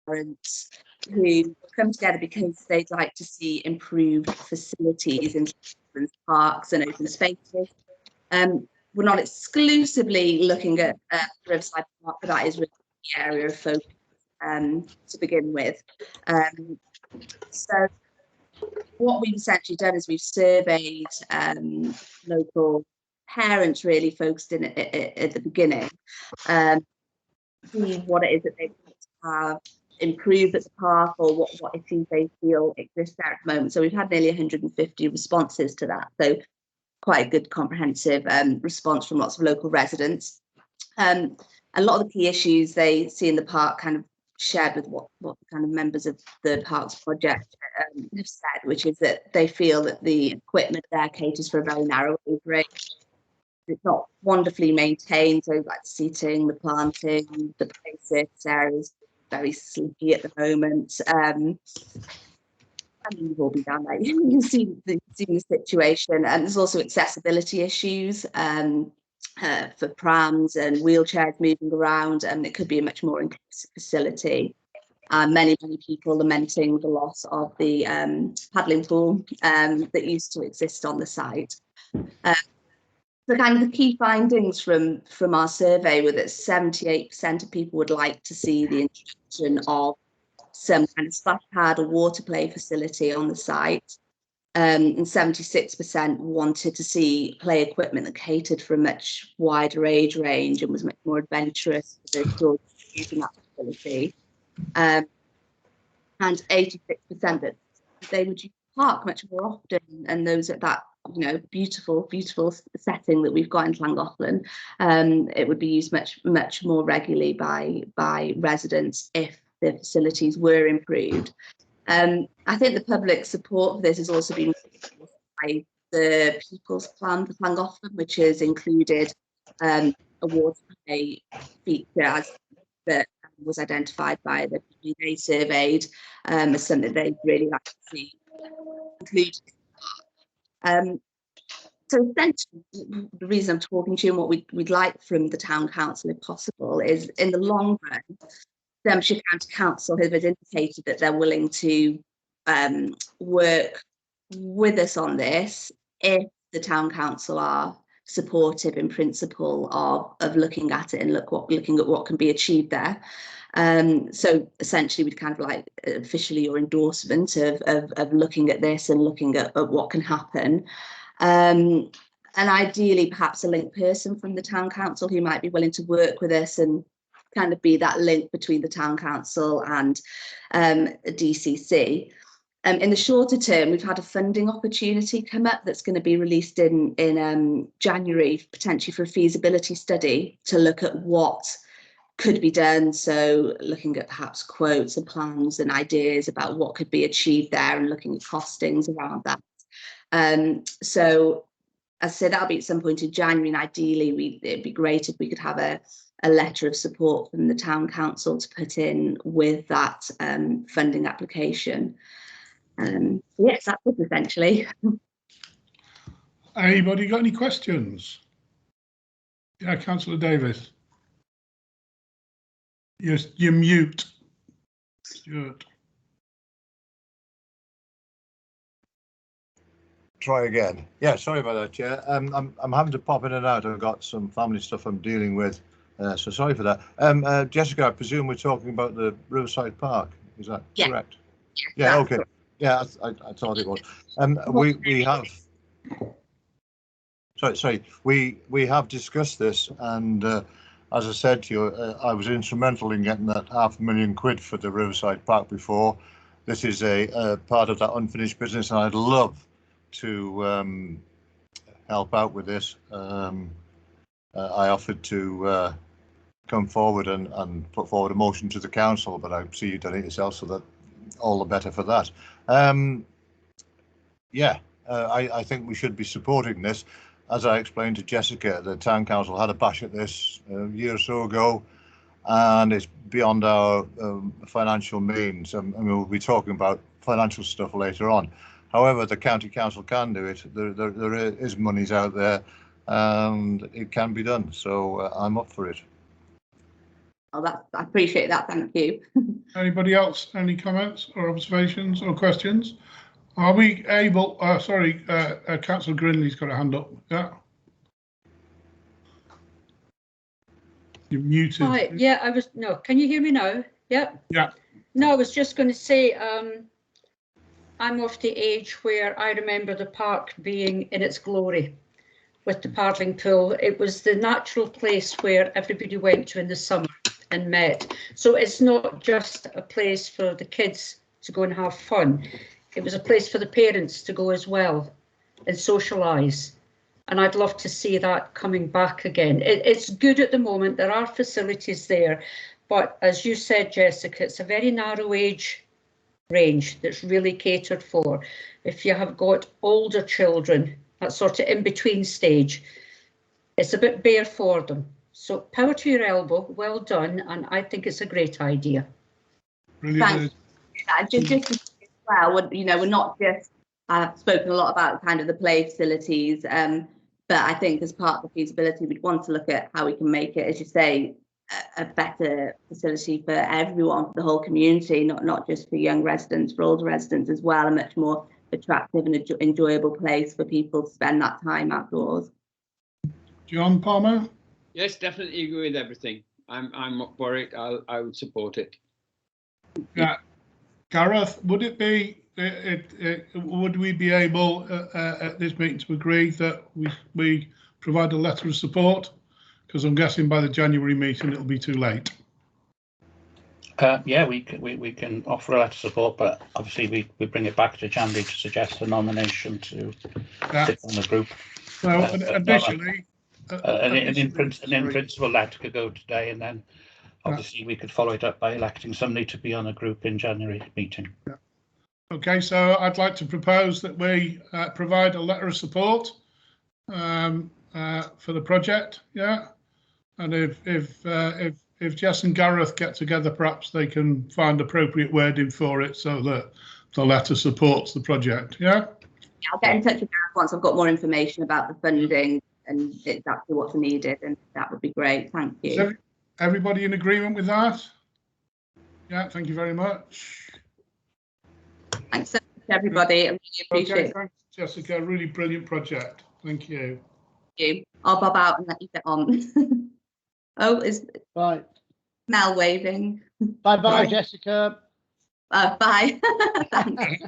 parents who come together because they'd like to see improved facilities in children's parks and open spaces. We're not exclusively looking at Riverside Park, but that is really the area of focus to begin with. So what we've essentially done is we've surveyed local parents, really focused in at the beginning, see what it is that they have improved at the park, or what issues they feel exist there at the moment. So we've had nearly 150 responses to that. So quite a good comprehensive response from lots of local residents. A lot of the key issues they see in the park kind of shared with what the kind of members of the Parks Project have said, which is that they feel that the equipment there caters for a very narrow age range. It's not wonderfully maintained, so like the seating, the planting, the play areas very sleepy at the moment. I mean, you've all been down there, you can see the situation. And there's also accessibility issues for prams and wheelchairs moving around, and it could be a much more inclusive facility. Many people lamenting the loss of the paddling pool that used to exist on the site. The kind of the key findings from our survey were that 78% of people would like to see the introduction of some kind of splash pad or water play facility on the site, and 76% wanted to see play equipment that catered for a much wider age range and was much more adventurous for the children using that facility, and 86% that they would use the park much more often, and those at that beautiful setting that we've got in Llangollen, it would be used much more regularly by residents if the facilities were improved. I think the public support for this has also been by the People's Plan for Llangollen, which has included a water play feature that was identified by the people they surveyed as something they'd really like to see included. So essentially, the reason I'm talking to you and what we'd like from the Town Council, if possible, is in the long run, County Council have indicated that they're willing to work with us on this if the Town Council are supportive in principle of looking at it and looking at what can be achieved there. So essentially, we'd kind of like officially your endorsement of looking at this and looking at what can happen. And ideally, perhaps a link person from the Town Council who might be willing to work with us and kind of be that link between the Town Council and DCC. In the shorter term, we've had a funding opportunity come up that's going to be released in January, potentially for a feasibility study to look at what could be done. So looking at perhaps quotes and plans and ideas about what could be achieved there and looking at costings around that. So as I said, that'll be at some point in January, and ideally it'd be great if we could have a letter of support from the Town Council to put in with that funding application. Yes, that's it essentially. Anybody got any questions? Yeah, Councillor Davis. You're mute, Stuart. Try again. Yeah, sorry about that, Chair. I'm having to pop in and out. I've got some family stuff I'm dealing with, so sorry for that. Jessica, I presume we're talking about the Riverside Park. Is that correct? Yeah. Okay. Yeah, I thought it was. We have. Sorry. We have discussed this, and as I said to you, I was instrumental in getting that £500,000 for the Riverside Park before. This is a part of that unfinished business, and I'd love to help out with this. I offered to come forward and put forward a motion to the council, but I see you've done it yourself, so that all the better for that. I think we should be supporting this. As I explained to Jessica, the Town Council had a bash at this a year or so ago, and it's beyond our financial means. I mean, we'll be talking about financial stuff later on. However, the County Council can do it. There is monies out there, and it can be done. So I'm up for it. Oh, I appreciate that. Thank you. Anybody else? Any comments or observations or questions? Are we able? Sorry, Councillor Grinley's got a hand up. Yeah. You're muted. Hi, yeah, I was, no, can you hear me now? Yep. Yeah. No, I was just going to say, I'm of the age where I remember the park being in its glory with the paddling pool. It was the natural place where everybody went to in the summer and met. So it's not just a place for the kids to go and have fun. It was a place for the parents to go as well and socialise. And I'd love to see that coming back again. It's good at the moment. There are facilities there. But as you said, Jessica, it's a very narrow age range that's really catered for. If you have got older children, that sort of in-between stage, it's a bit bare for them. So power to your elbow, well done. And I think it's a great idea. Brilliant. Just as well, you know, we're not just, I've spoken a lot about kind of the play facilities, but I think as part of the feasibility, we'd want to look at how we can make it, as you say, a better facility for everyone, for the whole community, not just for young residents, for older residents as well, a much more attractive and enjoyable place for people to spend that time outdoors. John Palmer? Yes, definitely agree with everything. I'm up for it. I would support it. Yeah. Gareth, would it be, would we be able at this meeting to agree that we provide a letter of support? Because I'm guessing by the January meeting it'll be too late. Yeah, we can offer a letter of support, but obviously we bring it back to January to suggest a nomination to sit on the group. So additionally, an in principle letter could go today, and then obviously we could follow it up by electing somebody to be on a group in January meeting. Yeah. Okay, so I'd like to propose that we provide a letter of support for the project. Yeah, and if Jess and Gareth get together, perhaps they can find appropriate wording for it so that the letter supports the project. Yeah. Yeah, I'll get in touch with Gareth once I've got more information about the funding and exactly what's needed, and that would be great. Thank you. Is everybody in agreement with that? Yeah, thank you very much. Thanks so much, everybody. I really appreciate it. Thanks, Jessica. Really brilliant project. Thank you. Thank you. I'll bob out and let you get on. Oh, is Right. Mel waving? Bye, Bye. Jessica. Bye. Thanks.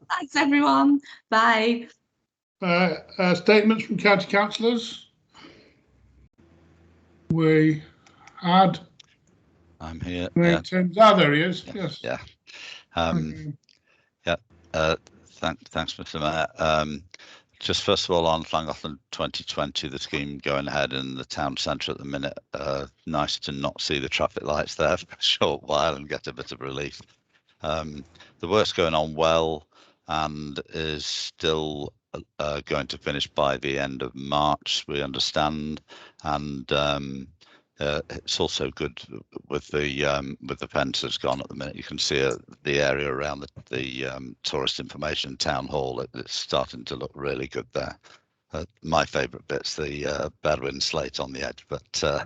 Thanks, everyone. Bye. Statements from county councillors. We had. I'm here. Yeah. There he is. Yes. Yeah. Thanks, Mr. Mayor. Just first of all, on Llangollen 2020, the scheme going ahead in the town centre at the minute. Nice to not see the traffic lights there for a short while and get a bit of relief. The work's going on well and is still going to finish by the end of March, we understand, and it's also good with the fence that's gone at the minute. You can see the area around the tourist information town hall. It's starting to look really good there. My favourite bit's the Bedouin slate on the edge, but so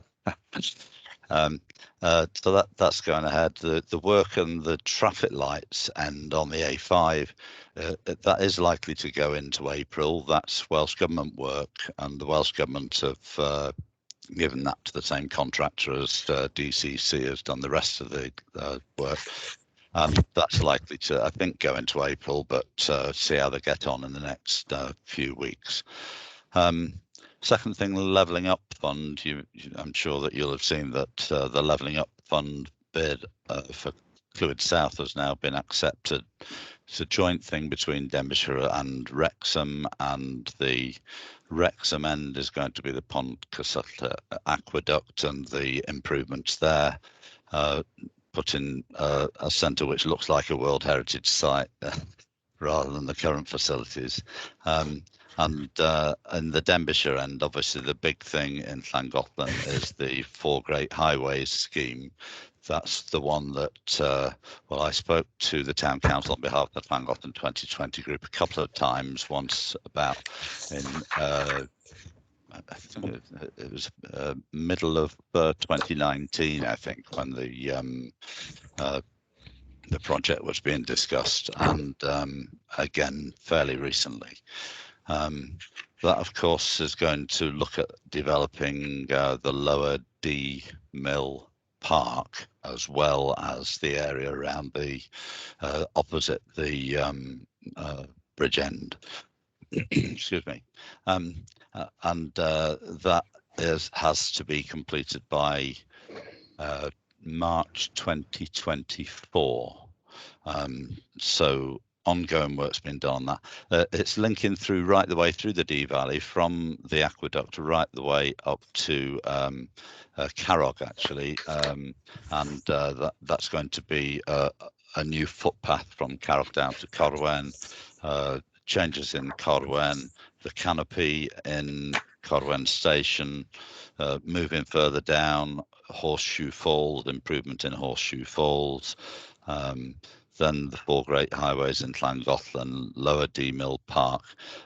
that's going ahead. The work and the traffic lights end on the A5. That is likely to go into April. That's Welsh Government work, and the Welsh Government have given that to the same contractor as DCC has done the rest of the work. That's likely to, I think, go into April, but see how they get on in the next few weeks. Second thing, the Levelling Up Fund. I'm sure that you'll have seen that the Levelling Up Fund bid for Clwyd South has now been accepted. It's a joint thing between Denbighshire and Wrexham, and the Wrexham end is going to be the Pont Cysylltu aqueduct and the improvements there. Put in a centre which looks like a World Heritage Site rather than the current facilities. And the Denbighshire end, obviously the big thing in Llangollen is the Four Great Highways scheme. That's the one that, well, I spoke to the town council on behalf of the Llangollen 2020 group a couple of times, once about in I think it was middle of 2019, I think, when the project was being discussed, and again fairly recently. That, of course, is going to look at developing the lower D Mill Park, as well as the area around the opposite the bridge end. Excuse me. And that has to be completed by March 2024. So ongoing work's been done on that. It's linking through right the way through the Dee Valley, from the aqueduct right the way up to Carrog, actually, and that's going to be a new footpath from Carrog down to Corwen, changes in Corwen, the canopy in Corwen Station, moving further down, Horseshoe Falls, improvement in Horseshoe Falls, then the 4 Great Highways in Llangollen, Lower D Mill Park,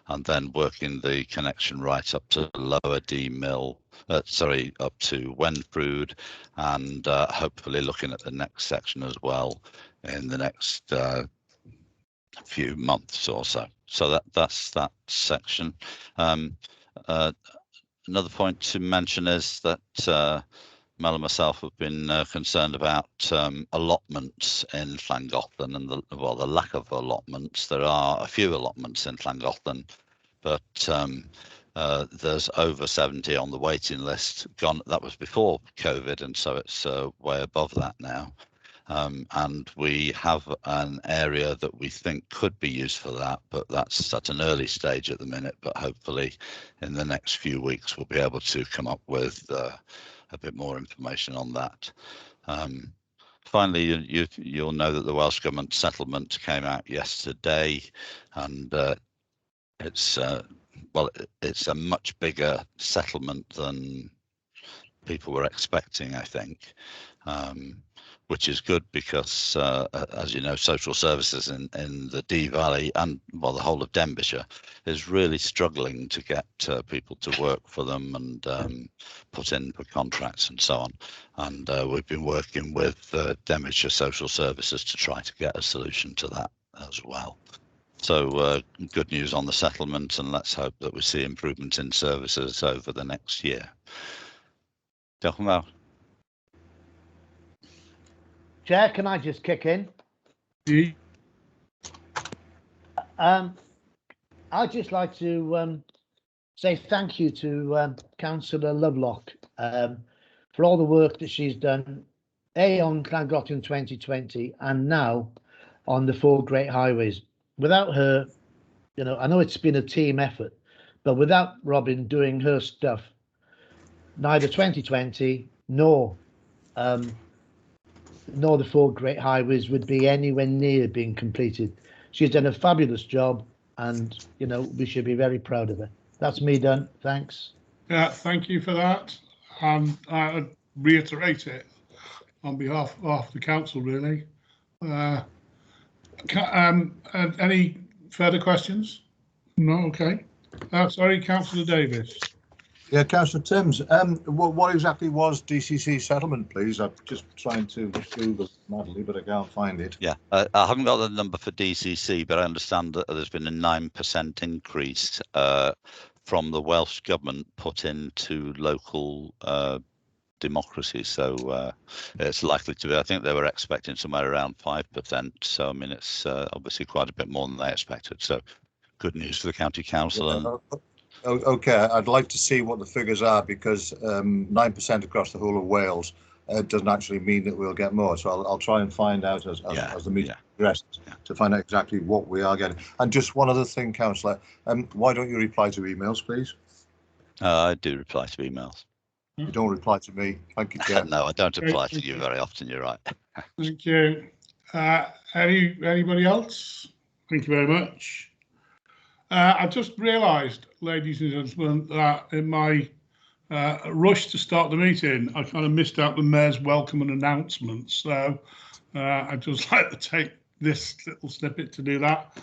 and then working the connection right up to Lower D Mill, up to Wenfrud, and hopefully looking at the next section as well in the next few months or so. So that's that section. Another point to mention is that Mel and myself have been concerned about allotments in Llangollen and the lack of allotments. There are a few allotments in Llangollen, but there's over 70 on the waiting list. That was before COVID, and so it's way above that now. And we have an area that we think could be used for that, but that's at an early stage at the minute. But hopefully in the next few weeks we'll be able to come up with a bit more information on that. Finally, you'll know that the Welsh Government settlement came out yesterday, and it's a much bigger settlement than people were expecting, I think. Which is good because, as you know, social services in the Dee Valley and the whole of Denbighshire is really struggling to get people to work for them and put in for contracts and so on. And we've been working with Denbighshire Social Services to try to get a solution to that as well. So good news on the settlement, and let's hope that we see improvement in services over the next year. Diolch yn fawr. Chair, can I just kick in? I'd just like to say thank you to Councillor Lovelock for all the work that she's done, on Llangollen 2020 and now on the 4 Great Highways. Without her, you know, I know it's been a team effort, but without Robin doing her stuff, neither 2020 nor the 4 Great Highways would be anywhere near being completed. She's done a fabulous job, and you know, we should be very proud of her. That's me done. Thanks. Yeah, thank you for that. I reiterate it on behalf of the council, really. Any further questions? No, okay. Sorry, Councillor Davis. Yeah, Councillor Timms, what exactly was DCC settlement, please? I'm just trying to Google madly, but I can't find it. Yeah, I haven't got the number for DCC, but I understand that there's been a 9% increase from the Welsh Government put into local democracy. So it's likely to be, I think they were expecting somewhere around 5%. So, I mean, it's obviously quite a bit more than they expected. So good news for the County Council. And okay, I'd like to see what the figures are, because 9% across the whole of Wales doesn't actually mean that we'll get more. So I'll try and find out as the meeting progresses to find out exactly what we are getting. And just one other thing, Councillor, why don't you reply to emails, please? I do reply to emails. You don't reply to me. Thank you, Chair. No, I don't reply to you very often. You're right. Thank you. Anybody else? Thank you very much. I just realised, ladies and gentlemen, that in my rush to start the meeting, I kind of missed out the Mayor's welcome and announcements. So I'd just like to take this little snippet to do that.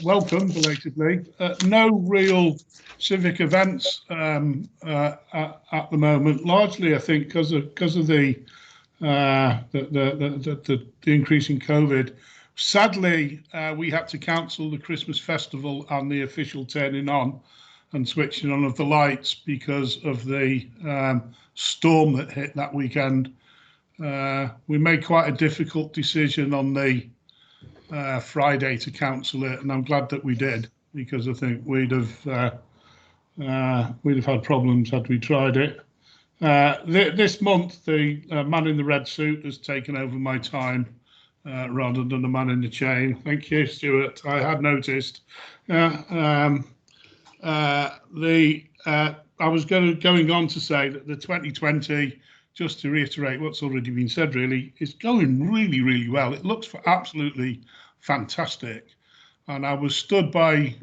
welcome belatedly. No real civic events at the moment, largely I think because of the increase in COVID. Sadly, we had to cancel the Christmas festival and the official turning on and switching on of the lights because of the storm that hit that weekend. We made quite a difficult decision on the Friday to cancel it, and I'm glad that we did, because I think we'd have had problems had we tried it. This month, the man in the red suit has taken over my time rather than the man in the chain. Thank you, Stuart. I had noticed. I was going on to say that the 2020, just to reiterate what's already been said, really, is going really, really well. It looks absolutely fantastic. And I was stood by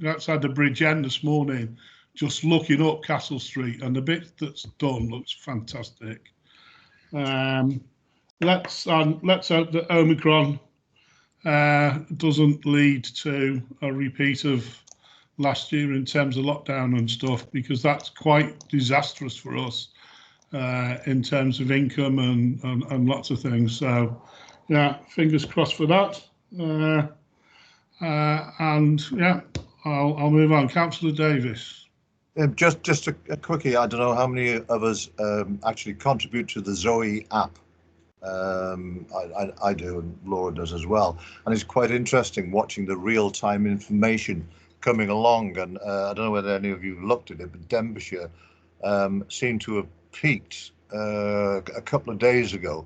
outside the bridge end this morning, just looking up Castle Street, and the bit that's done looks fantastic. Let's hope that Omicron doesn't lead to a repeat of last year in terms of lockdown and stuff, because that's quite disastrous for us in terms of income and lots of things. So, yeah, fingers crossed for that. And yeah, I'll move on. Councillor Davis. Just a quickie. I don't know how many of us actually contribute to the Zoe app. I do, and Laura does as well. And it's quite interesting watching the real-time information coming along. And I don't know whether any of you looked at it, but Denbighshire seemed to have peaked a couple of days ago,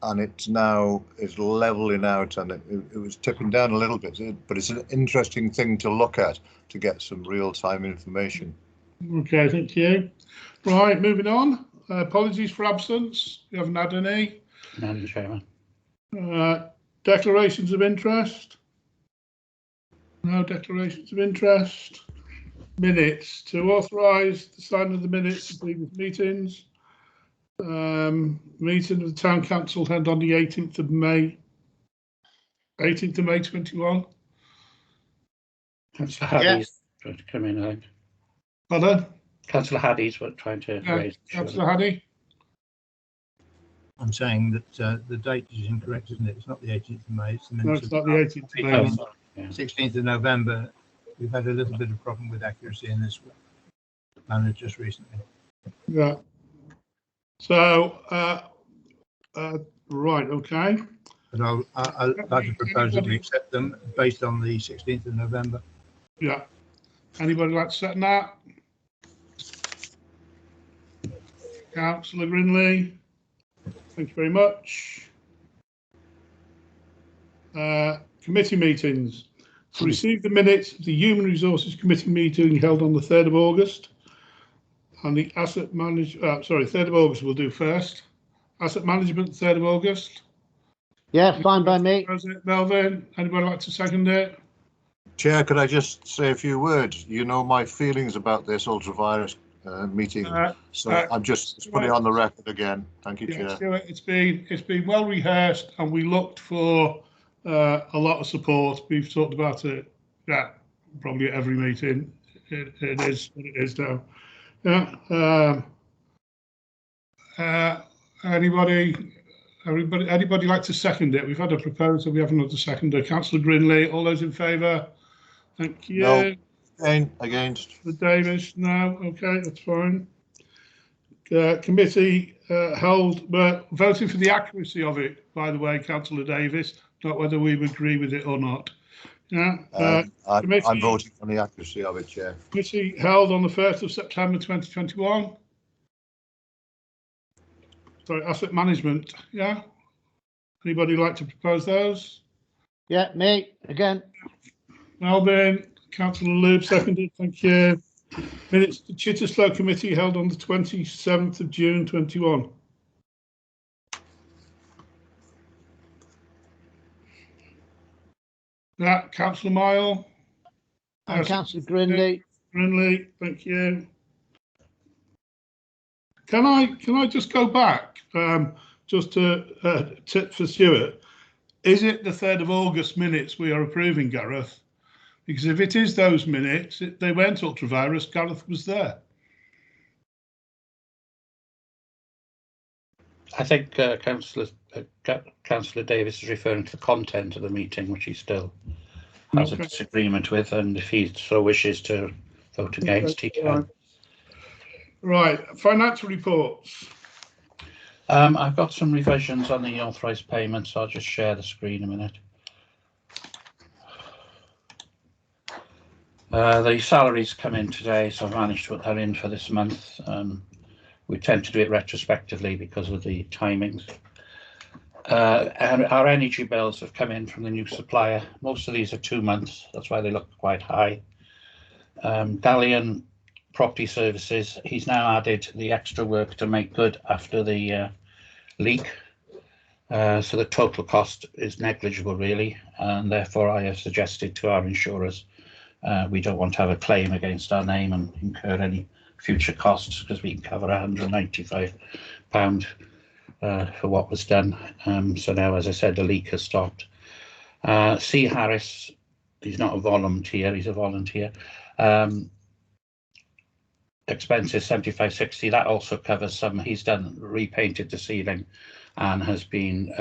and it's leveling out, and it was tipping down a little bit. But it's an interesting thing to look at to get some real-time information. Okay, thank you. Right, moving on. Apologies for absence. You haven't had any. None, Chairman. Declarations of interest. No declarations of interest. Minutes. To authorise the signing of the minutes of previous meetings. Meeting of the Town Council held on the 18th of May. 18th of May 21. Councillor Haddy's trying to come in, I think. Pardon? Councillor Haddy's trying to raise. Councillor Haddy. I'm saying that the date is incorrect, isn't it? It's not the 18th of May. It's the no, it's not the 18th of May. Oh, yeah. 16th of November. We've had a little bit of problem with accuracy in this manner just recently. Yeah. So, right, okay. But I'd like to propose that we accept them based on the 16th of November. Yeah. Anybody like to second that? Councillor Grinley. Thank you very much. Committee meetings. To receive the minutes of the Human Resources Committee meeting held on the 3rd of August. And the Asset Management, 3rd of August we'll do first. Asset Management, 3rd of August. Yeah, fine by me. Melvin, anybody like to second it? Chair, could I just say a few words? You know my feelings about this ultra-virus meeting, so I'm just putting it on the record again. Thank you, Chair. Stuart, it's been well rehearsed, and we looked for a lot of support. We've talked about it, yeah, probably at every meeting. It is what it is now. Yeah. Anybody like to second it? We've had a proposal. We have another seconder. Councillor Grinley. All those in favour? Thank you. No. Against. The Davis. No. Okay, that's fine. Committee held, but voting for the accuracy of it, by the way, Councillor Davis, not whether we agree with it or not. Yeah. I'm voting on the accuracy of it, Chair. Committee held on the 1st of September 2021. Sorry, asset management. Yeah. Anybody like to propose those? Yeah, me again. Melvin, Councillor Lube seconded. Thank you. Minutes to Chitterslow Committee held on the 27th of June 21. Yeah, Councillor Mile. And Councillor Grinley. Grinley, thank you. Can I just go back just to tip for Stuart? Is it the 3rd of August minutes we are approving, Gareth, Because if it is those minutes, they weren't ultra-virus, Gareth was there. I think Councillor Davis is referring to the content of the meeting, which he still has a disagreement with, and if he so wishes to vote against, he can. Right, financial reports. I've got some revisions on the authorised payments. I'll just share the screen a minute. The salaries come in today, so I've managed to put that in for this month. We tend to do it retrospectively because of the timings. And our energy bills have come in from the new supplier. Most of these are 2 months, that's why they look quite high. Dalian Property Services, he's now added the extra work to make good after the leak. So the total cost is negligible really, and therefore I have suggested to our insurers we don't want to have a claim against our name and incur any future costs, because we can cover £195 for what was done. So now, as I said, the leak has stopped. C. Harris, he's not a volunteer, he's a volunteer. Expenses 75.60, that also covers some, he's done repainted the ceiling and has been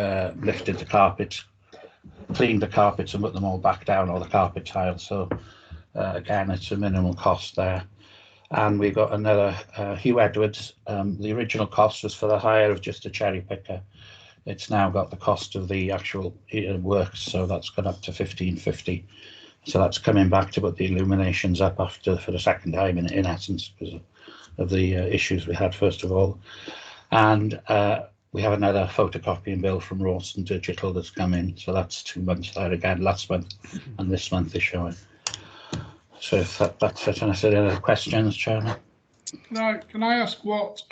lifted the carpets, cleaned the carpets and put them all back down, all the carpet tiles. So again, it's a minimal cost there. And we've got another Hugh Edwards. The original cost was for the hire of just a cherry picker. It's now got the cost of the actual works, so that's gone up to £15.50. So that's coming back to put the illuminations up after for the second time in essence, because of the issues we had first of all. And we have another photocopying bill from Rawson Digital that's come in, so that's 2 months there again, last month and this month is showing. So if that's it, and I said any other questions, Chairman? Can I ask what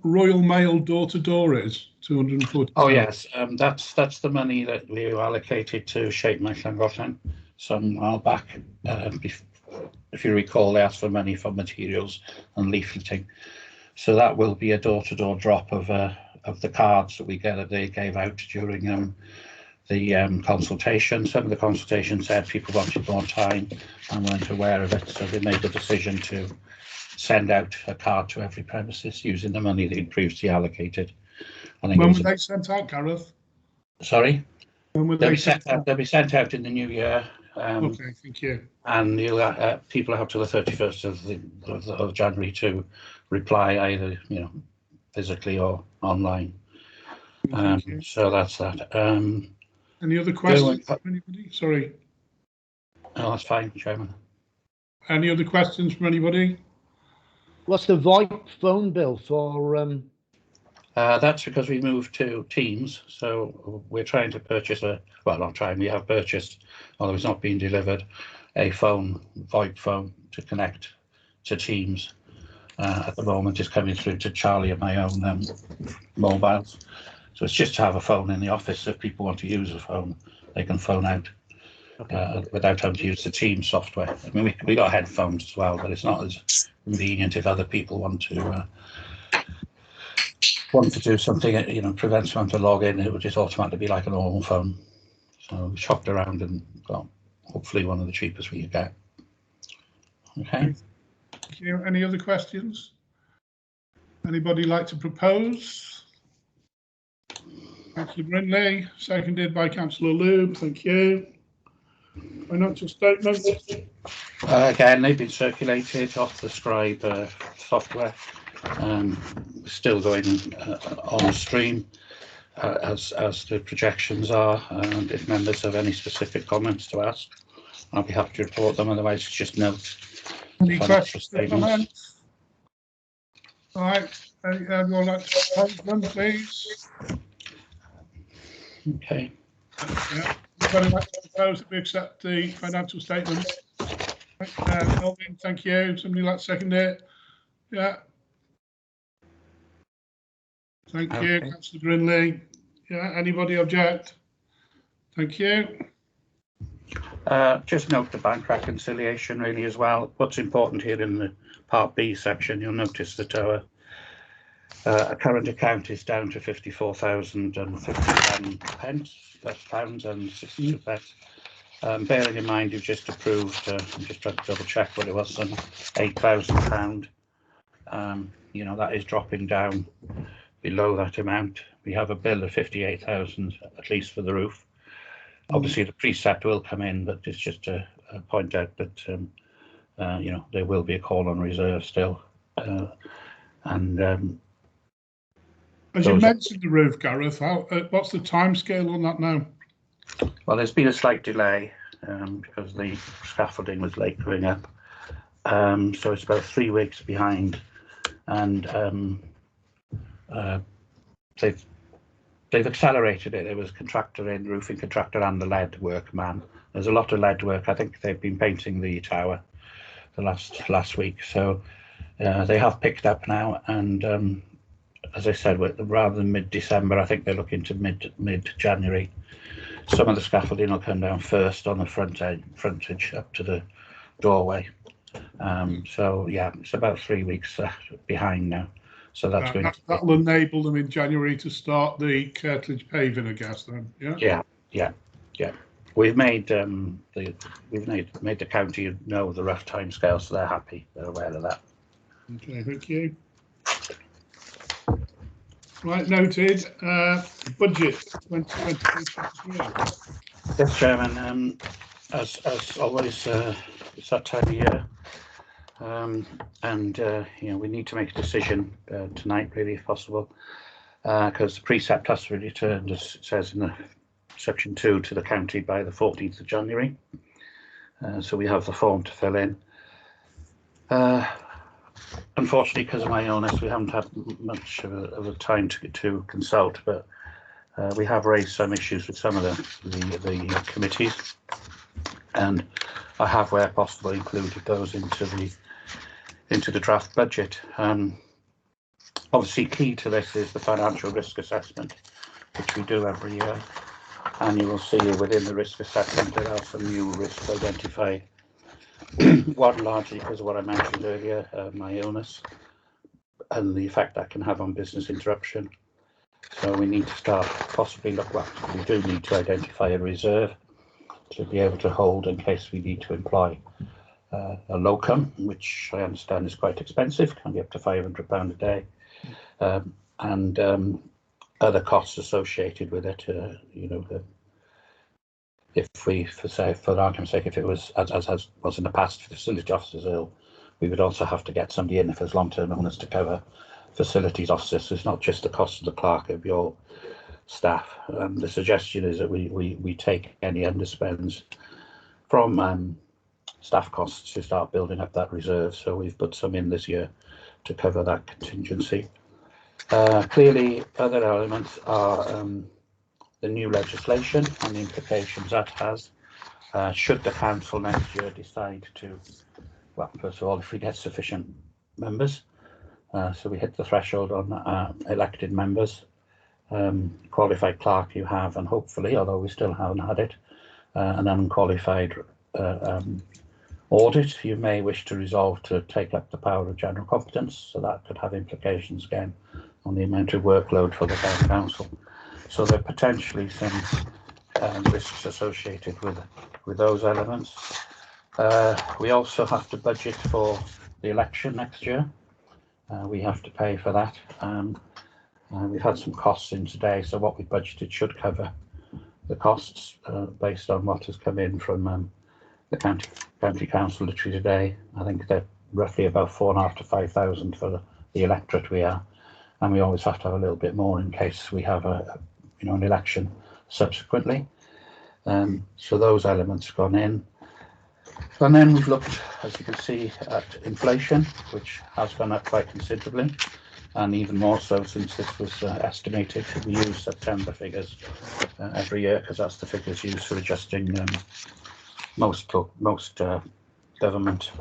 Royal Mail door-to-door is? 240. Oh yes, that's the money that we allocated to Shape My Llangollen some while back. If you recall, they asked for money for materials and leafleting. So that will be a door-to-door drop of the cards that we get that they gave out during the consultation. Some of the consultation said people wanted more time and weren't aware of it, so they made the decision to send out a card to every premises using the money they'd previously allocated. I think when were they sent out, Gareth? Sorry? When were they sent out? They'll be sent out in the new year. Okay, thank you. And you'll people have till the 31st of January to reply either physically or online. So that's that. Any other questions from anybody? Sorry. No, that's fine, Chairman. Any other questions from anybody? What's the VoIP phone bill for? That's because we moved to Teams, so we're trying to purchase we have purchased, although it's not been delivered, a VoIP phone to connect to Teams. At the moment, it's coming through to Charlie and my own mobiles. So it's just to have a phone in the office. If people want to use a phone, they can phone out without having to use the Teams software. I mean, we got headphones as well, but it's not as convenient if other people want to do something, prevent someone to log in. It would just automatically be like a normal phone. So we shopped around and got hopefully one of the cheapest we could get. Okay. Thank you. Any other questions? Anybody like to propose? Councillor Brindley, seconded by Councillor Lube. Thank you. Financial statements. Again, they've been circulated off the Scribe software. Still going on stream as the projections are, and if members have any specific comments to ask, I'll be happy to report them. Otherwise, just note. Any questions or comments? All right, anyone like to propose them, please? Okay. Yeah. Anybody like to propose that we accept the financial statement? Melvin, thank you. Somebody like to second it? Yeah. Thank you, Councillor Brindley. Yeah, anybody object? Thank you. Just note the bank reconciliation really as well. What's important here in the Part B section, you'll notice that our current account is down to £54,051 pounds and 62 pence. Bearing in mind you've just approved, I'm just trying to double check what it was, some £8,000. You know, that is dropping down below that amount. We have a bill of 58,000 at least for the roof. Obviously the precept will come in, but it's just to point out that you know, there will be a call on reserve still. As you mentioned the roof, Gareth, what's the timescale on that now? Well, there's been a slight delay because the scaffolding was late going up. So it's about 3 weeks behind, and they've accelerated it. There was a contractor in, roofing contractor and the lead workman. There's a lot of lead work. I think they've been painting the tower the last week. So they have picked up now, and as I said, rather than mid-December, I think they're looking to mid-January. Some of the scaffolding will come down first on the frontage up to the doorway. So yeah, it's about 3 weeks behind now. So that's going to that'll enable them in January to start the curtilage paving, I guess. Then, yeah. Yeah. We've made the county know the rough timescale, so they're happy. They're aware of that. Okay, thank you. Right, noted. Budget 2023. Yes, Chairman. As always, it's that time of year, and you know, we need to make a decision tonight, really, if possible, because the precept has to be returned, as it says in the section 2, to the county by the 14th of January. So we have the form to fill in. Unfortunately, because of my illness, we haven't had much of a time to consult, but we have raised some issues with some of the committees, and I have, where possible, included those into the draft budget. Obviously, key to this is the financial risk assessment, which we do every year, and you will see within the risk assessment there are some new risks identified. One, largely because of what I mentioned earlier, my illness and the effect that can have on business interruption. So we need to start possibly we do need to identify a reserve to be able to hold in case we need to employ a locum, which I understand is quite expensive, can be up to £500 a day, and other costs associated with it. You know, if we, for argument's sake, if it was, as was in the past, facility officers ill, we would also have to get somebody in if there's long-term illness to cover facilities officers. So it's not just the cost of the clerk of your staff. The suggestion is that we take any underspends from staff costs to start building up that reserve. So we've put some in this year to cover that contingency. Clearly, other elements are the new legislation and the implications that has. Should the council next year decide to, well, first of all, if we get sufficient members, so we hit the threshold on elected members, qualified clerk you have, and hopefully, although we still haven't had it, an unqualified audit, you may wish to resolve to take up the power of general competence. So that could have implications again on the amount of workload for the town council. So there are potentially some risks associated with those elements. We also have to budget for the election next year. We have to pay for that. We've had some costs in today, so what we budgeted should cover the costs based on what has come in from the county council literally today. I think they're roughly about 4,500 to 5,000 for the electorate we are, and we always have to have a little bit more in case we have an election subsequently. So those elements have gone in. And then we've looked, as you can see, at inflation, which has gone up quite considerably, and even more so since this was estimated. We use September figures every year because that's the figures used for adjusting most government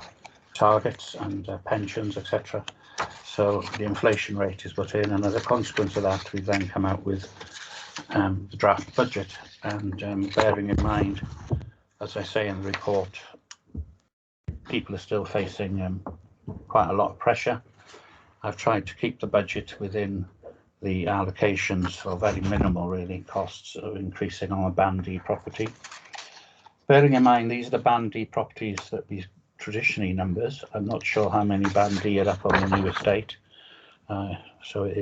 targets and pensions, etc. So the inflation rate is put in, and as a consequence of that, we've then come out with the draft budget. And bearing in mind, as I say in the report, people are still facing quite a lot of pressure. I've tried to keep the budget within the allocations, or very minimal really, costs of increasing on a Band D property. Bearing in mind, these are the Band D properties that we traditionally numbers. I'm not sure how many Band D are up on the new estate. So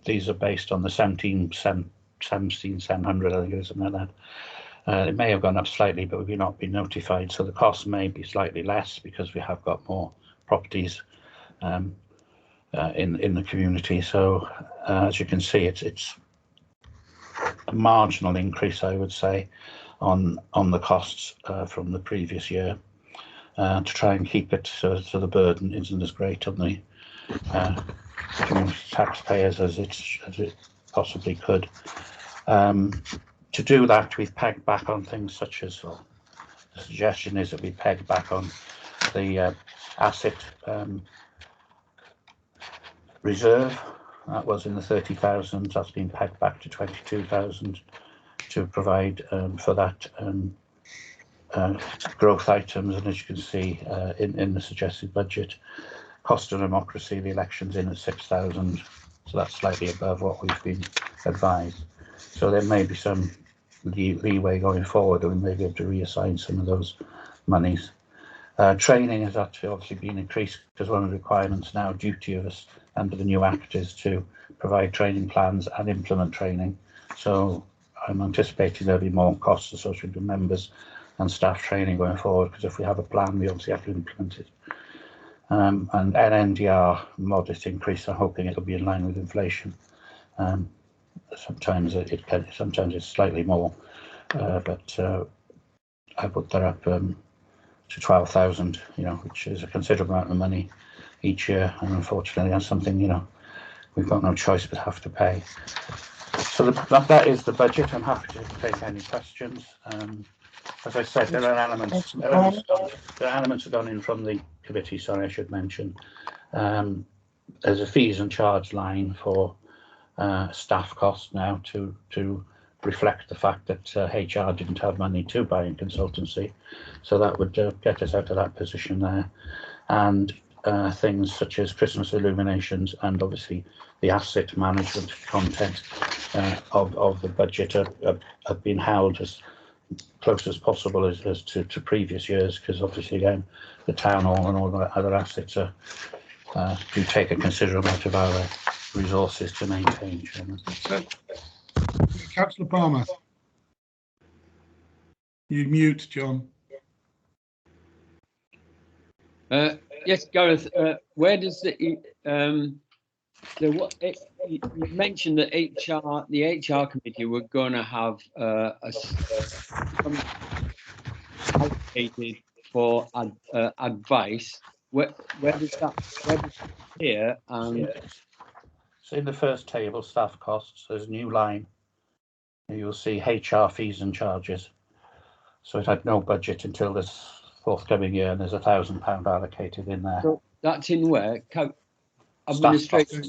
these are based on the 17,700, I think it is, something like that. It may have gone up slightly, but we've not been notified. So the cost may be slightly less because we have got more properties in the community. So as you can see, it's a marginal increase, I would say, on the costs from the previous year, to try and keep it so the burden isn't as great on the community taxpayers as it possibly could. To do that, we've pegged back on things such as, well, the suggestion is that we peg back on the asset reserve. That was in the 30,000. That's been pegged back to 22,000 to provide for that growth items. And as you can see in the suggested budget, cost of democracy, the elections in at 6,000. So that's slightly above what we've been advised. So there may be some leeway going forward, and we may be able to reassign some of those monies. Training has actually obviously been increased because one of the requirements now, duty of us under the new Act, is to provide training plans and implement training. So I'm anticipating there'll be more costs associated with members and staff training going forward, because if we have a plan, we obviously have to implement it. And NNDR, modest increase. I'm hoping it'll be in line with inflation. Sometimes sometimes it's slightly more, but I put that up to 12,000, which is a considerable amount of money each year, and unfortunately that's something we've got no choice but have to pay. So that is the budget. I'm happy to take any questions. As I said, there are elements have gone in from the committee. Sorry, I should mention. There's a fees and charge line for staff costs now to reflect the fact that HR didn't have money to buy in consultancy, so that would get us out of that position there. And things such as Christmas illuminations and obviously the asset management content of the budget have been held as close as possible as to previous years, because obviously again the town hall and all the other assets do take a considerable amount of our resources to maintain. Councillor Palmer. You mute, John. Yes, Gareth. Where does you mentioned that the HR committee were going to have allocated for advice. Where does that appear? So in the first table, staff costs, there's a new line. You'll see HR fees and charges. So it had no budget until this forthcoming year, and there's £1,000 allocated in there. So that's in where? Administration.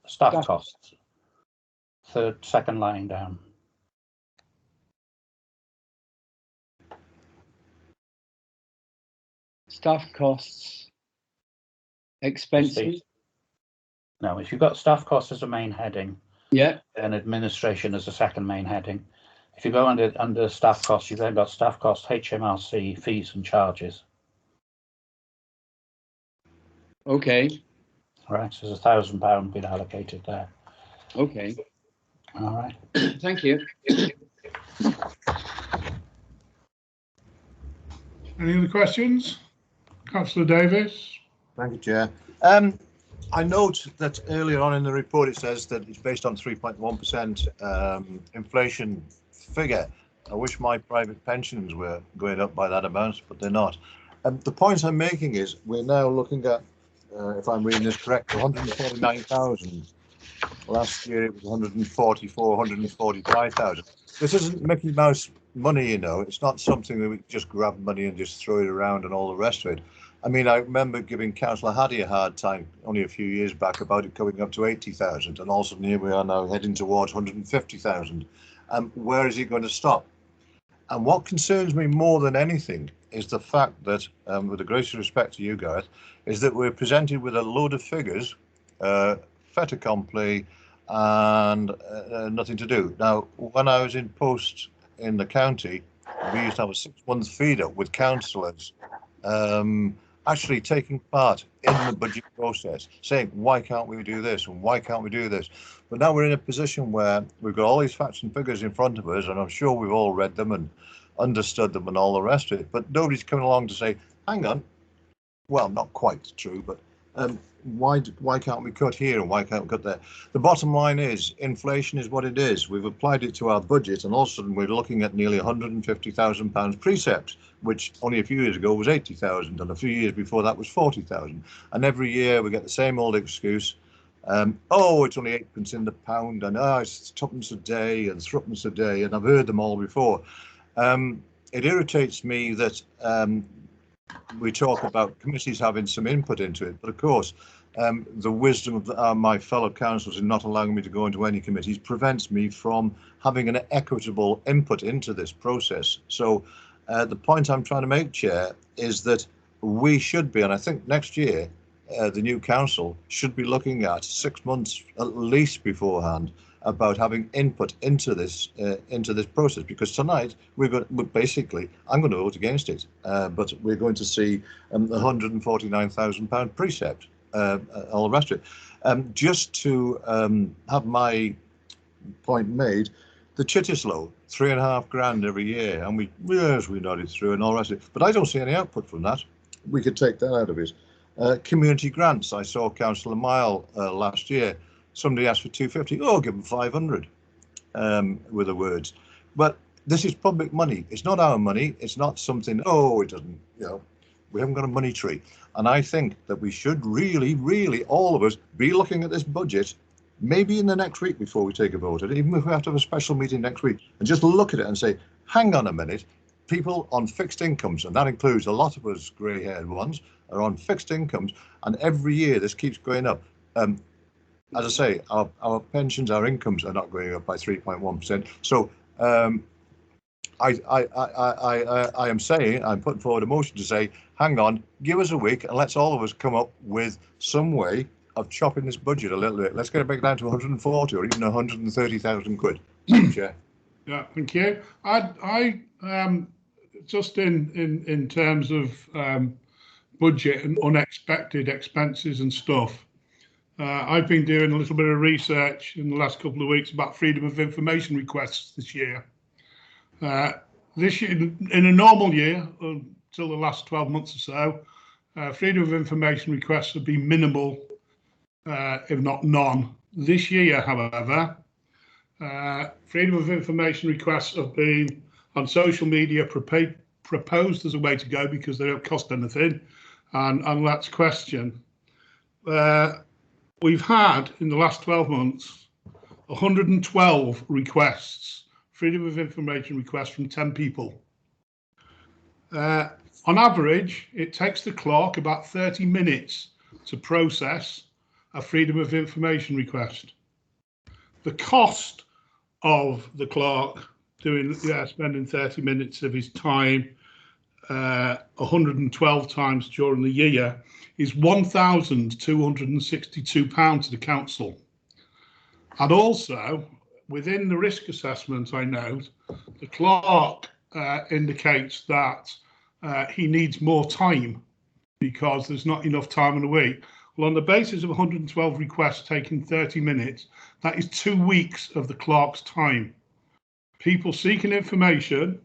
Staff costs. Second line down. Staff costs. Expenses. No, if you've got staff costs as a main heading, yeah, and administration as a second main heading. If you go under staff costs, you've then got staff costs, HMRC, fees and charges. Okay. All right, so there's £1,000 been allocated there. Okay. All right. Thank you. Any other questions? Councillor Davis. Thank you, Chair. I note that earlier on in the report it says that it's based on 3.1% inflation figure. I wish my private pensions were going up by that amount, but they're not. The point I'm making is we're now looking at, if I'm reading this correctly, 149,000. Last year it was 144, 145,000. This isn't Mickey Mouse money, It's not something that we just grab money and just throw it around and all the rest of it. I mean, I remember giving Councillor Haddy a hard time only a few years back about it coming up to 80,000, and all of a sudden here we are now heading towards 150,000. Where is it going to stop? And what concerns me more than anything is the fact that, with the greatest respect to you, Gareth, is that we're presented with a load of figures, fait accompli, and nothing to do. Now, when I was in post in the county, we used to have a 6-month feeder with councillors actually taking part in the budget process, saying, why can't we do this and why can't we do this? But now we're in a position where we've got all these facts and figures in front of us, and I'm sure we've all read them and understood them and all the rest of it, but nobody's coming along to say, hang on, well, not quite true, but why can't we cut here and why can't we cut there? The bottom line is inflation is what it is. We've applied it to our budget, and all of a sudden we're looking at nearly £150,000 precepts, which only a few years ago was 80,000, and a few years before that was 40,000. And every year we get the same old excuse. Oh, it's only 8p in the pound, and it's 2p a day and 3p a day, and I've heard them all before. It irritates me that we talk about committees having some input into it, but of course the wisdom of my fellow councillors in not allowing me to go into any committees prevents me from having an equitable input into this process. So the point I'm trying to make, Chair, is that we should be, and I think next year the new council should be looking at 6 months at least beforehand about having input into this process, because tonight basically I'm going to vote against it, but we're going to see £149,000 precept, all the rest of it. Just to have my point made, the Chittislow, 3.5 grand every year, and we nodded through and all the rest of it, but I don't see any output from that. We could take that out of it. Community grants, I saw Councillor Mile last year. Somebody asked for 250. Oh, give them 500, with the words. But this is public money. It's not our money. It's not something, oh, it doesn't, we haven't got a money tree. And I think that we should really, really, all of us, be looking at this budget, maybe in the next week before we take a vote, and even if we have to have a special meeting next week, and just look at it and say, hang on a minute, people on fixed incomes, and that includes a lot of us grey-haired ones, are on fixed incomes, and every year this keeps going up. As I say, our pensions, our incomes are not going up by 3.1%. So I am saying, I'm putting forward a motion to say, hang on, give us a week and let's all of us come up with some way of chopping this budget a little bit. Let's get it back down to 140 or even 130,000 quid. Chair. Yeah, thank you. I just in terms of budget and unexpected expenses and stuff. I've been doing a little bit of research in the last couple of weeks about freedom of information requests this year. This year, in a normal year, until the last 12 months or so, freedom of information requests have been minimal, if not none. This year, however, freedom of information requests have been on social media proposed as a way to go because they don't cost anything, and let's question. We've had, in the last 12 months, 112 requests, freedom of information requests from 10 people. On average, it takes the clerk about 30 minutes to process a freedom of information request. The cost of the clerk spending 30 minutes of his time 112 times during the year is £1,262 to the council. And also, within the risk assessment, I note, the clerk indicates that he needs more time because there's not enough time in the week. Well, on the basis of 112 requests taking 30 minutes, that is 2 weeks of the clerk's time. People seeking information,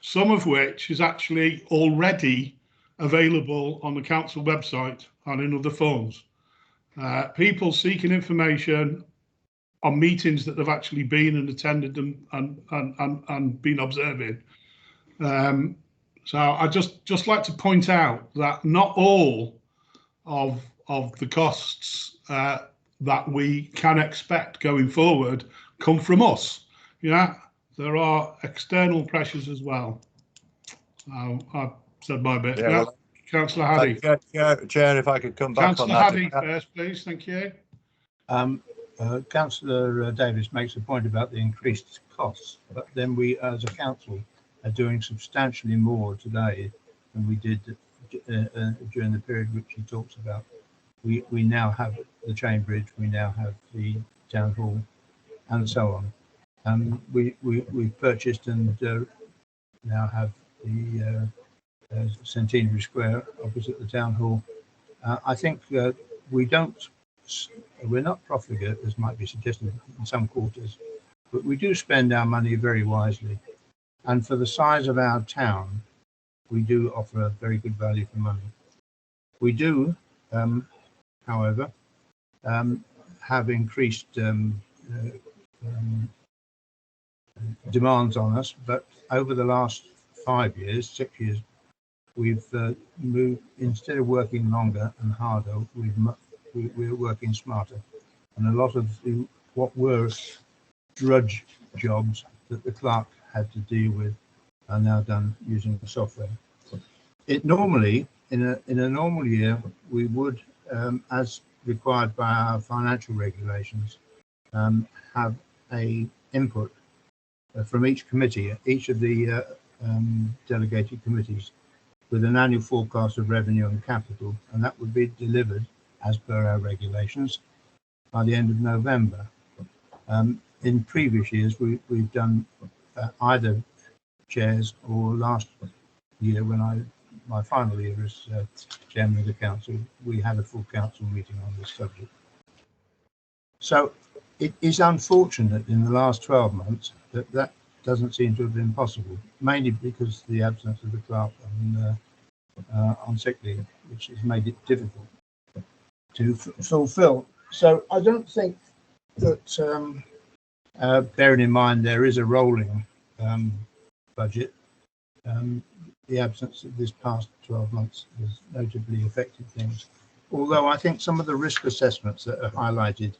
some of which is actually already available on the council website and in other forms. People seeking information on meetings that they've actually been and attended and been observing. So I just like to point out that not all of the costs that we can expect going forward come from us. There are external pressures as well. So I've said my bit. Yeah, well, Councillor Haddy. Chair, if I could come back Councillor on that. Haddy first, please. Thank you. Councillor Davis makes a point about the increased costs, but then we, as a council, are doing substantially more today than we did during the period which he talks about. We now have the Chain Bridge, we now have the Town Hall, and so on. We purchased and now have the Centenary Square opposite the town hall. I think we're not profligate, as might be suggested in some quarters, but we do spend our money very wisely. And for the size of our town, we do offer a very good value for money. We do, however, have increased demands on us, but over the last 5 years, 6 years, we've moved, instead of working longer and harder, we're working smarter. And a lot of what were drudge jobs that the clerk had to deal with are now done using the software. It normally, in a normal year, we would, as required by our financial regulations, have a input from each committee, each of the delegated committees, with an annual forecast of revenue and capital, and that would be delivered as per our regulations by the end of November. In previous years, we've done either chairs, or last year, when my final year as chairman of the council, we had a full council meeting on this subject. So it is unfortunate in the last 12 months that doesn't seem to have been possible, mainly because of the absence of the clerk on sick leave, which has made it difficult to fulfil. So I don't think that, bearing in mind there is a rolling budget, the absence of this past 12 months has notably affected things. Although I think some of the risk assessments that are highlighted,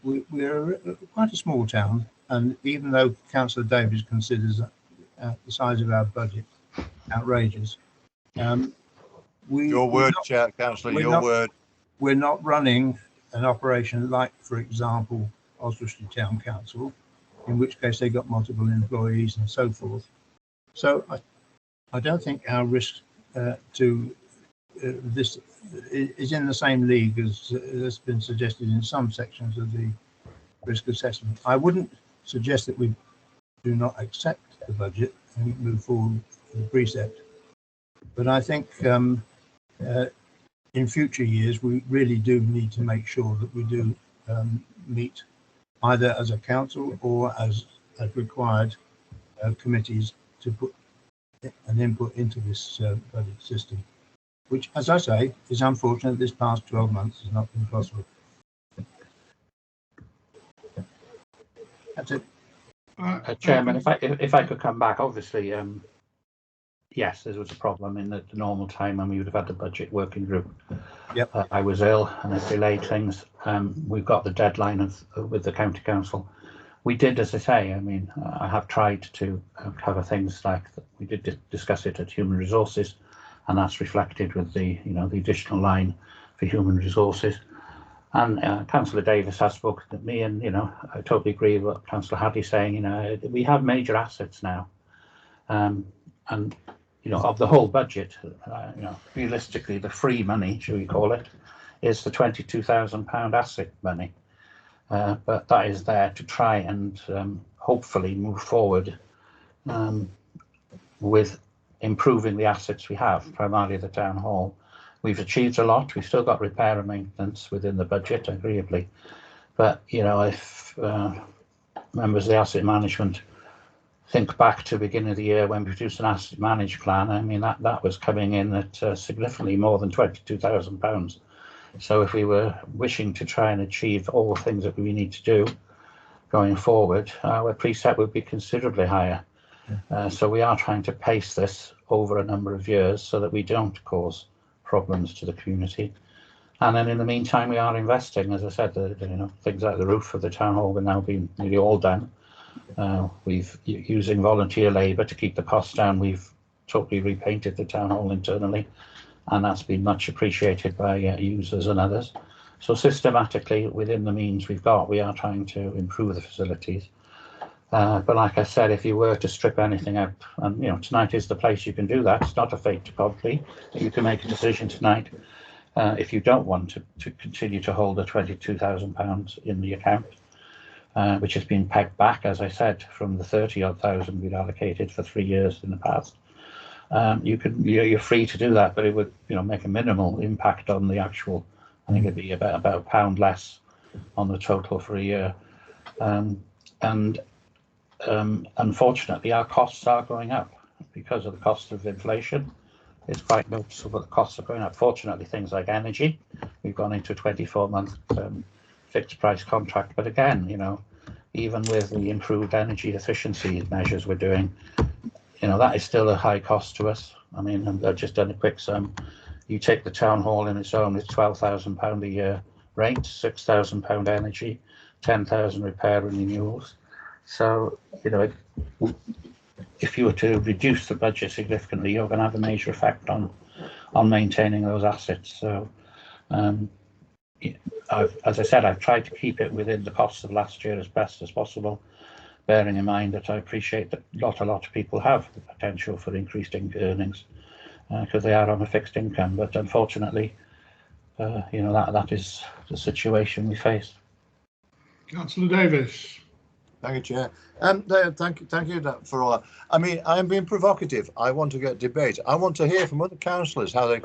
we're quite a small town, and even though Councillor Davies considers the size of our budget outrageous, Your word, Chair, Councillor, your word. We're not running an operation like, for example, Oswestry Town Council, in which case they got multiple employees and so forth. So I don't think our risk to this is in the same league as has been suggested in some sections of the risk assessment. I wouldn't suggest that we do not accept the budget and move forward with the precept, but I think in future years we really do need to make sure that we do meet either as a council or as required committees to put an input into this budget system, which, as I say, is unfortunate. This past 12 months has not been possible. That's it. Chairman, if I could come back, obviously, yes, there was a problem in the normal time, and we would have had the budget working group. Yep. I was ill, and it delayed things. We've got the deadline with the county council. We did, as I say, I mean, I have tried to cover things like we did discuss it at Human Resources, and that's reflected with the, the additional line for Human Resources. And Councillor Davis has spoken to me, and I totally agree with what Councillor Hadley's saying. We have major assets now, and of the whole budget, realistically, the free money, shall we call it, is the £22,000 asset money. But that is there to try and hopefully move forward with improving the assets we have, primarily the town hall. We've achieved a lot. We've still got repair and maintenance within the budget, agreeably. But, if members of the asset management think back to the beginning of the year when we produced an asset managed plan, I mean, that was coming in at significantly more than £22,000. So if we were wishing to try and achieve all the things that we need to do going forward, our precept would be considerably higher. So we are trying to pace this over a number of years so that we don't cause problems to the community. And then in the meantime, we are investing, as I said, things like the roof of the town hall will now be nearly all done. We've using volunteer labour to keep the costs down. We've totally repainted the town hall internally, and that's been much appreciated by users and others. So systematically, within the means we've got, we are trying to improve the facilities. But like I said, if you were to strip anything out, and tonight is the place you can do that. It's not a fait accompli. You can make a decision tonight if you don't want to continue to hold the £22,000 in the account. which has been pegged back, as I said, from the 30-odd thousand we'd allocated for 3 years in the past. You're free to do that, but it would, make a minimal impact on the actual. I think it'd be about £1 less on the total for a year. Unfortunately, our costs are going up because of the cost of inflation. It's quite noticeable the costs are going up. Fortunately, things like energy, we've gone into a 24-month fixed price contract. But again, even with the improved energy efficiency measures we're doing, that is still a high cost to us. I mean, I've just done a quick sum. You take the town hall in its own, it's £12,000 a year rent, £6,000 energy, 10,000 repair and renewals. So, if you were to reduce the budget significantly, you're going to have a major effect on maintaining those assets. So, as I said, I've tried to keep it within the costs of last year as best as possible, bearing in mind that I appreciate that a lot of people have the potential for increased earnings because they are on a fixed income. But unfortunately, that is the situation we face. Councillor Davis. Thank you, Chair. Thank you for all that. I mean, I'm being provocative. I want to get debate. I want to hear from other councillors how they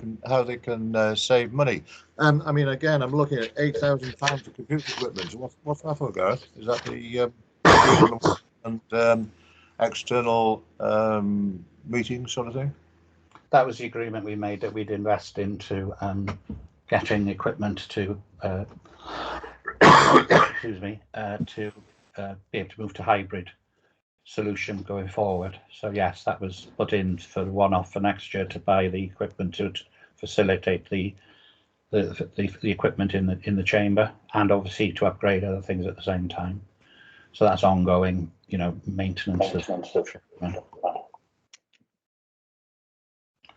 can save money. I mean, again, I'm looking at £8,000 of computer equipment. What's that for, Gareth? Is that the and external meeting sort of thing? That was the agreement we made, that we'd invest into getting equipment to excuse me, to be able to move to hybrid solution going forward. So yes, that was put in for the one-off for next year to buy the equipment to facilitate the equipment in the chamber, and obviously to upgrade other things at the same time. So that's ongoing, maintenance of equipment.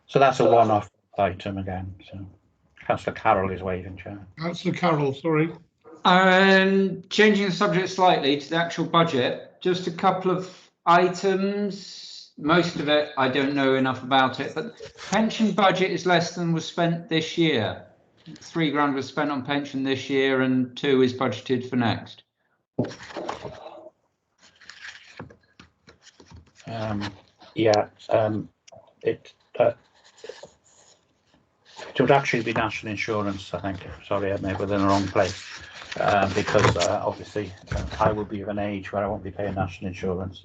So that's a one-off item again. So Councillor Carroll is waving, Chair. Councillor Carroll, sorry. Changing the subject slightly to the actual budget, just a couple of items. Most of it, I don't know enough about it, but pension budget is less than was spent this year. £3 was spent on pension this year and 2 is budgeted for next. It would actually be national insurance, I think. Sorry, I may have been in the wrong place. Because obviously I will be of an age where I won't be paying national insurance.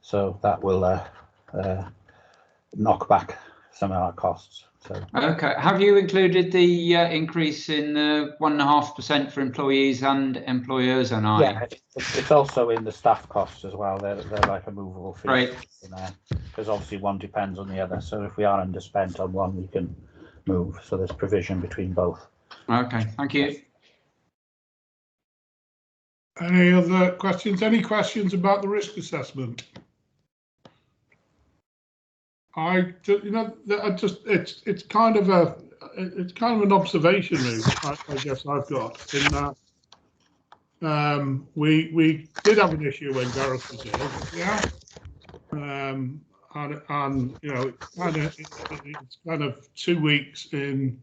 So that will knock back some of our costs. So. Okay, have you included the increase in 1.5% for employees and employers? And yeah, it's also in the staff costs as well. They're like a movable fee, right, in there, because obviously one depends on the other. So if we are underspent on one, we can move. So there's provision between both. Okay, thank you. Any other questions? Any questions about the risk assessment? It's kind of an observation, really, I guess I've got, in that we did have an issue when Gareth was here, yeah, and it's kind of 2 weeks in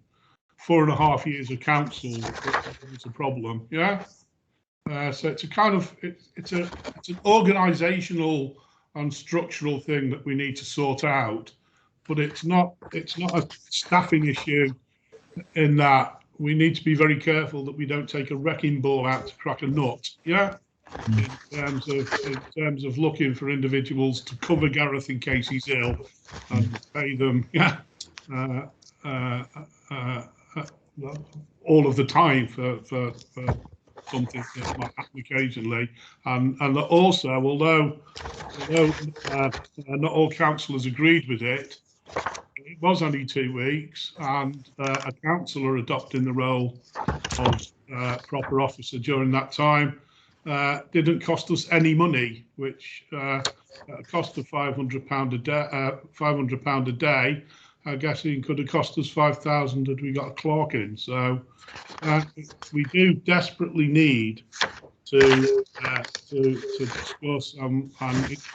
4.5 years of council. It's a problem, yeah. So it's it's an organisational and structural thing that we need to sort out, but it's not a staffing issue, in that we need to be very careful that we don't take a wrecking ball out to crack a nut, yeah, in terms of looking for individuals to cover Gareth in case he's ill and pay them, yeah, all of the time for something that might happen occasionally, and also, although not all councillors agreed with it, it was only 2 weeks, and a councillor adopting the role of proper officer during that time didn't cost us any money, which at a cost of £500 a day. £500 a day. I guess it could have cost us 5,000 had we got a clerk in. So we do desperately need to discuss, and it's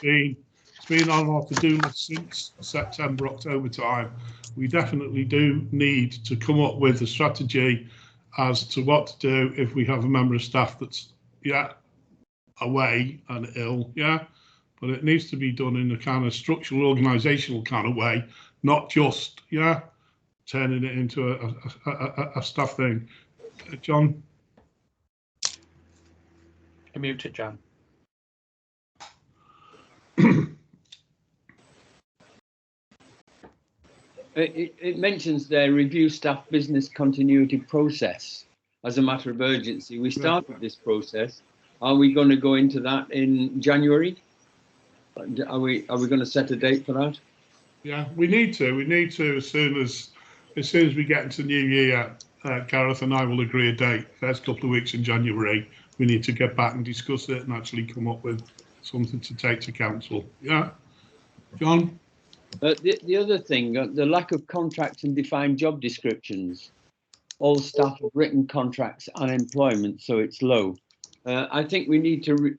been on our to-do list since September, October time. We definitely do need to come up with a strategy as to what to do if we have a member of staff that's away and ill, yeah, but it needs to be done in a kind of structural, organisational kind of way, not just, yeah, turning it into a staff thing. John? You're muted, John. It mentions there review staff business continuity process as a matter of urgency. We started this process. Are we going to go into that in January? Are we going to set a date for that? Yeah, we need to. We need to as soon as we get into the new year. Gareth and I will agree a date. First couple of weeks in January, we need to get back and discuss it and actually come up with something to take to council. Yeah, John. The other thing, the lack of contracts and defined job descriptions. All staff have written contracts and employment, so it's low. I think we need to.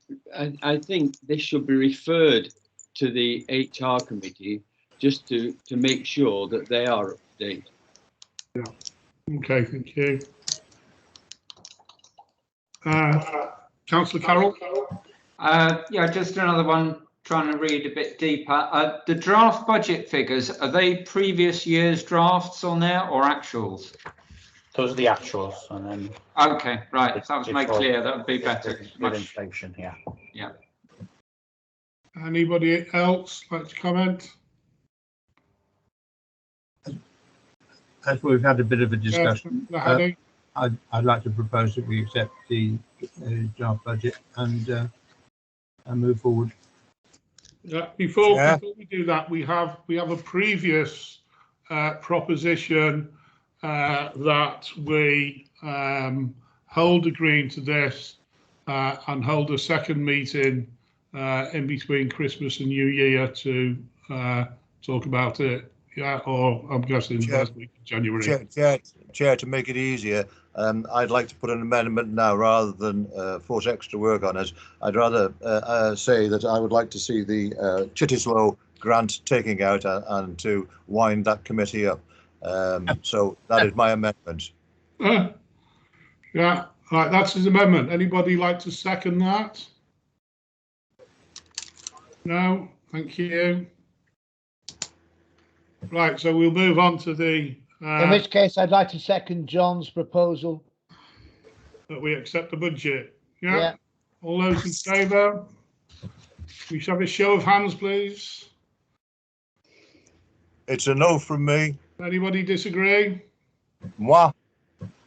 I think this should be referred to the HR committee just to make sure that they are up to date. Yeah. Okay. Thank you. Councillor Carroll. Yeah, just another one. Trying to read a bit deeper. The draft budget figures, are they previous year's drafts on there or actuals? Those are the actuals, and then. Okay, right. If that was made clear, that would be better. With inflation, yeah. Yeah. Anybody else like to comment? As we've had a bit of a discussion, I'd like to propose that we accept the draft budget and move forward. Yeah, before we do that, we have a previous proposition that we hold agreeing to this and hold a second meeting in between Christmas and New Year to talk about it. Yeah, or I'm guessing first week of January. Chair, to make it easier, I'd like to put an amendment now rather than force extra work on us. I'd rather say that I would like to see the Chittislow grant taking out and to wind that committee up. So that is my amendment. Yeah, right, that's his amendment. Anybody like to second that? No, thank you. Right, so we'll move on to the... in which case, I'd like to second John's proposal. That we accept the budget. Yeah. All those in favour? We shall have a show of hands, please. It's a no from me. Anybody disagree? Moi.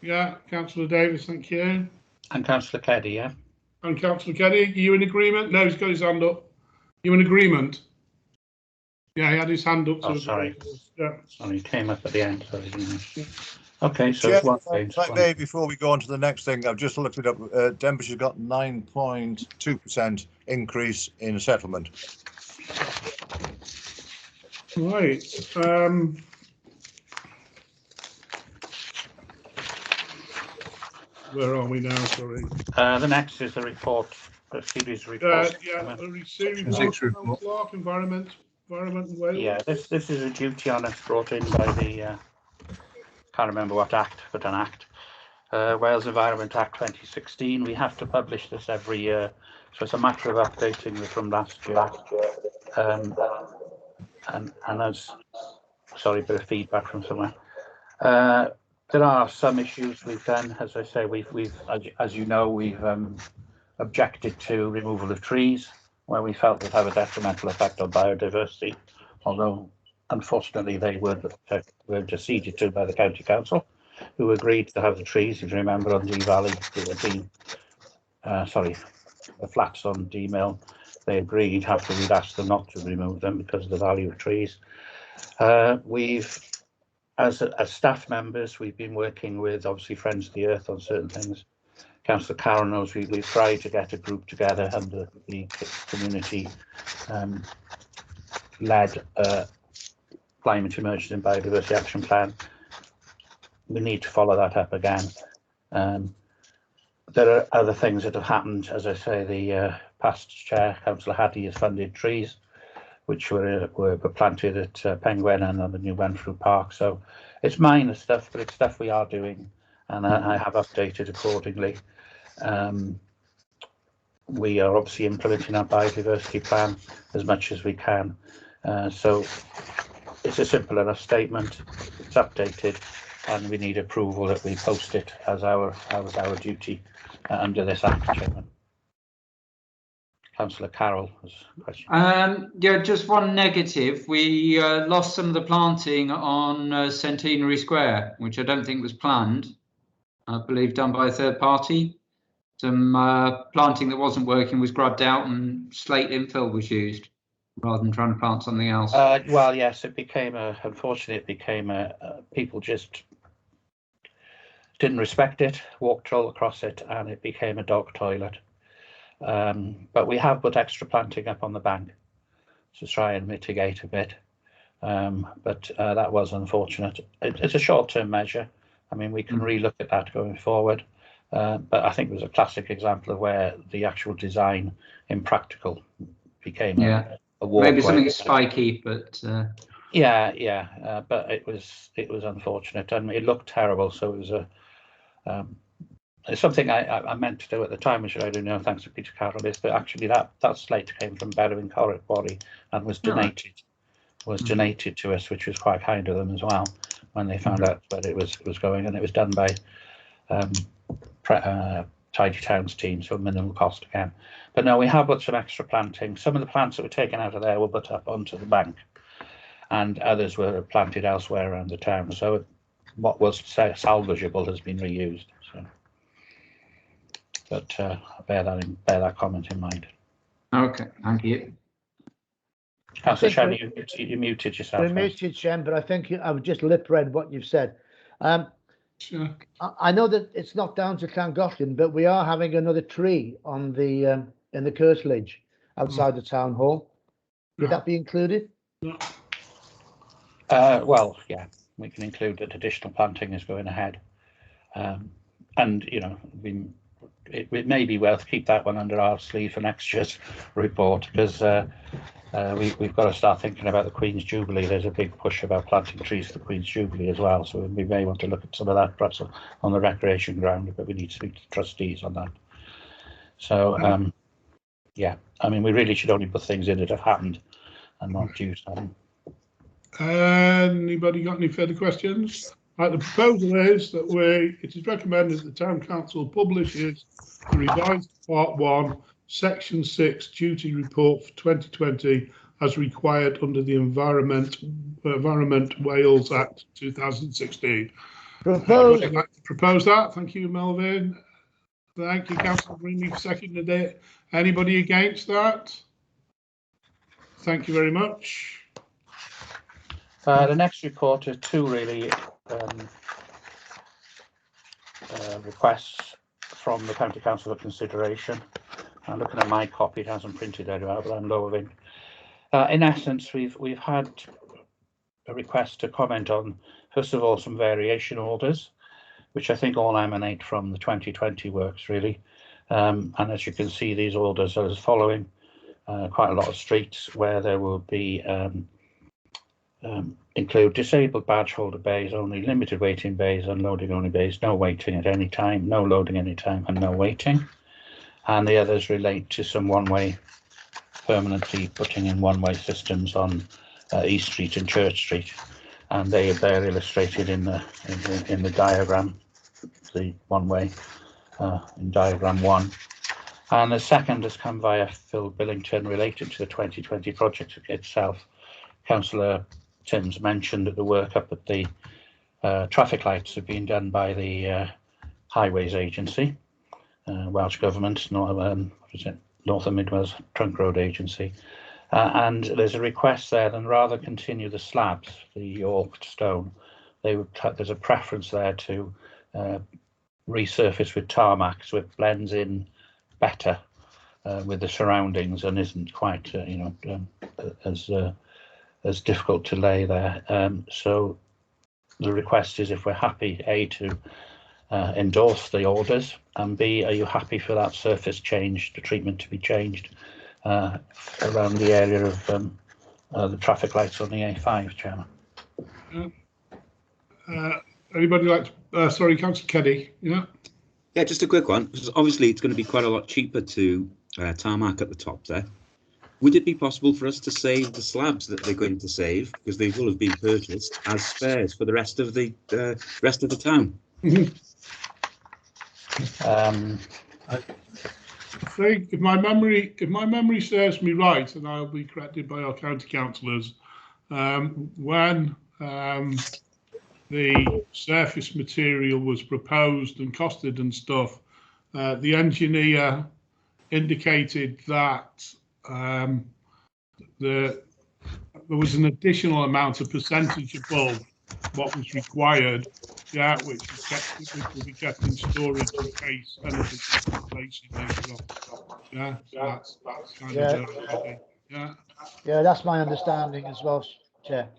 Yeah, Councillor Davis, thank you. And Councillor Keddy, yeah. And Councillor Keddy, are you in agreement? No, he's got his hand up. You in agreement? Yeah, he had his hand up. Oh, sorry. Yeah. Sorry, he came up at the end. Sorry. Okay, so Chair, it's one if I may, before we go on to the next thing, I've just looked it up. Denbighshire's got 9.2% increase in settlement. Right. Where are we now? Sorry. The next is the report, the series report. Yeah, the receiving report. Environment and Wales. Yeah, this is a duty on us brought in by the can't remember what act, but an act. Wales Environment Act 2016. We have to publish this every year, so it's a matter of updating from last year. And as sorry, bit of feedback from somewhere. There are some issues we've done. As I say, we've as you know, we've objected to removal of trees where we felt would have a detrimental effect on biodiversity, although unfortunately they were acceded to by the County Council, who agreed to have the trees. If you remember, on Dee Valley, the flats on Dee Mill, they agreed after we'd asked them not to remove them because of the value of trees. We've, as staff members, we've been working with obviously Friends of the Earth on certain things. Councillor Karen knows we've tried to get a group together under the community led Climate Emergency and Biodiversity Action Plan. We need to follow that up again. There are other things that have happened. As I say, the past chair, Councillor Haddy, has funded trees which were planted at Penguin and on the new Wenfrew Park. So it's minor stuff, but it's stuff we are doing, and I have updated accordingly. we are obviously implementing our biodiversity plan as much as we can. So it's a simple enough statement. It's updated, and we need approval that we post it as our duty under this Act, Chairman. Councillor Carroll has a question. Yeah, just one negative. We lost some of the planting on Centenary Square, which I don't think was planned. I believe done by a third party. Some planting that wasn't working was grubbed out and slate infill was used rather than trying to plant something else. Well, yes, it became unfortunately, it became people just didn't respect it, walked all across it, and it became a dog toilet. But we have put extra planting up on the bank to try and mitigate a bit. But that was unfortunate. It's a short-term measure. I mean, we can relook at that going forward. But I think it was a classic example of where the actual design in practical became a walkway. Maybe something spiky, but but it was unfortunate, and it looked terrible. So it was it's something I meant to do at the time, which I don't know, thanks to Peter Carroll, is that actually that slate came from Berwyn Quarry and was donated to us, which was quite kind of them as well when they found out where it was going, and it was done by Tidy Towns team, so minimal cost again. But no, we have put some extra planting. Some of the plants that were taken out of there were put up onto the bank, and others were planted elsewhere around the town. So what was salvageable has been reused. So, but bear that comment in mind. Okay, thank you. Councillor Shen, you muted yourself. You're muted, Shen, but I think I've just lip read what you've said. Sure. I know that it's not down to Llangollen, but we are having another tree on the in the curtilage outside the town hall. Would that be included? No. Well, yeah, we can include that additional planting is going ahead, and you know, it may be worth keep that one under our sleeve for next year's report, because we've got to start thinking about the Queen's Jubilee. There's a big push about planting trees for the Queen's Jubilee as well, so we may want to look at some of that perhaps on the recreation ground, but we need to speak to the trustees on that. So yeah, I mean, we really should only put things in that have happened and not due to happen. Anybody got any further questions? Right, the proposal is that it is recommended that the Town Council publishes the revised Part 1, Section 6 duty report for 2020 as required under the Environment Wales Act 2016. Proposed. I'd like to propose that. Thank you, Melvin. Thank you, Councillor Green, you've seconded it. Anybody against that? Thank you very much. The next report are two really requests from the County Council for consideration. I'm looking at my copy; it hasn't printed anywhere, but I'm low of ink. In essence, we've had a request to comment on, first of all, some variation orders, which I think all emanate from the 2020 works really. And as you can see, these orders are as following: quite a lot of streets where there will be include disabled badge holder bays only, limited waiting bays, unloading only bays, no waiting at any time, no loading any time, and no waiting. And the others relate to some one-way, permanently putting in one-way systems on East Street and Church Street, and they're illustrated in the diagram, the one-way in diagram 1. And the second has come via Phil Billington related to the 2020 project itself. Councillor Timms mentioned that the work up at the traffic lights have been done by the Highways Agency, Welsh Government, North and Mid Wales Trunk Road Agency, and there's a request there then rather continue the slabs, the York stone. There's a preference there to resurface with tarmac, so it blends in better with the surroundings and isn't quite as difficult to lay there. So the request is if we're happy, A, to endorse the orders, and B, are you happy for that surface change, the treatment to be changed around the area of the traffic lights on the A5, Chairman? Anybody like to, sorry, Councillor Keddy, yeah? Yeah, just a quick one, because obviously it's going to be quite a lot cheaper to tarmac at the top there. Would it be possible for us to save the slabs that they're going to save, because they will have been purchased, as spares for the rest of the town? I think if my memory serves me right, and I'll be corrected by our county councillors, when the surface material was proposed and costed and stuff, the engineer indicated that there was an additional amount of percentage above what was required, yeah, which will be kept in storage in case anything is replaced later on. Yeah, so that's kind of yeah. Yeah, that's my understanding as well, Chair.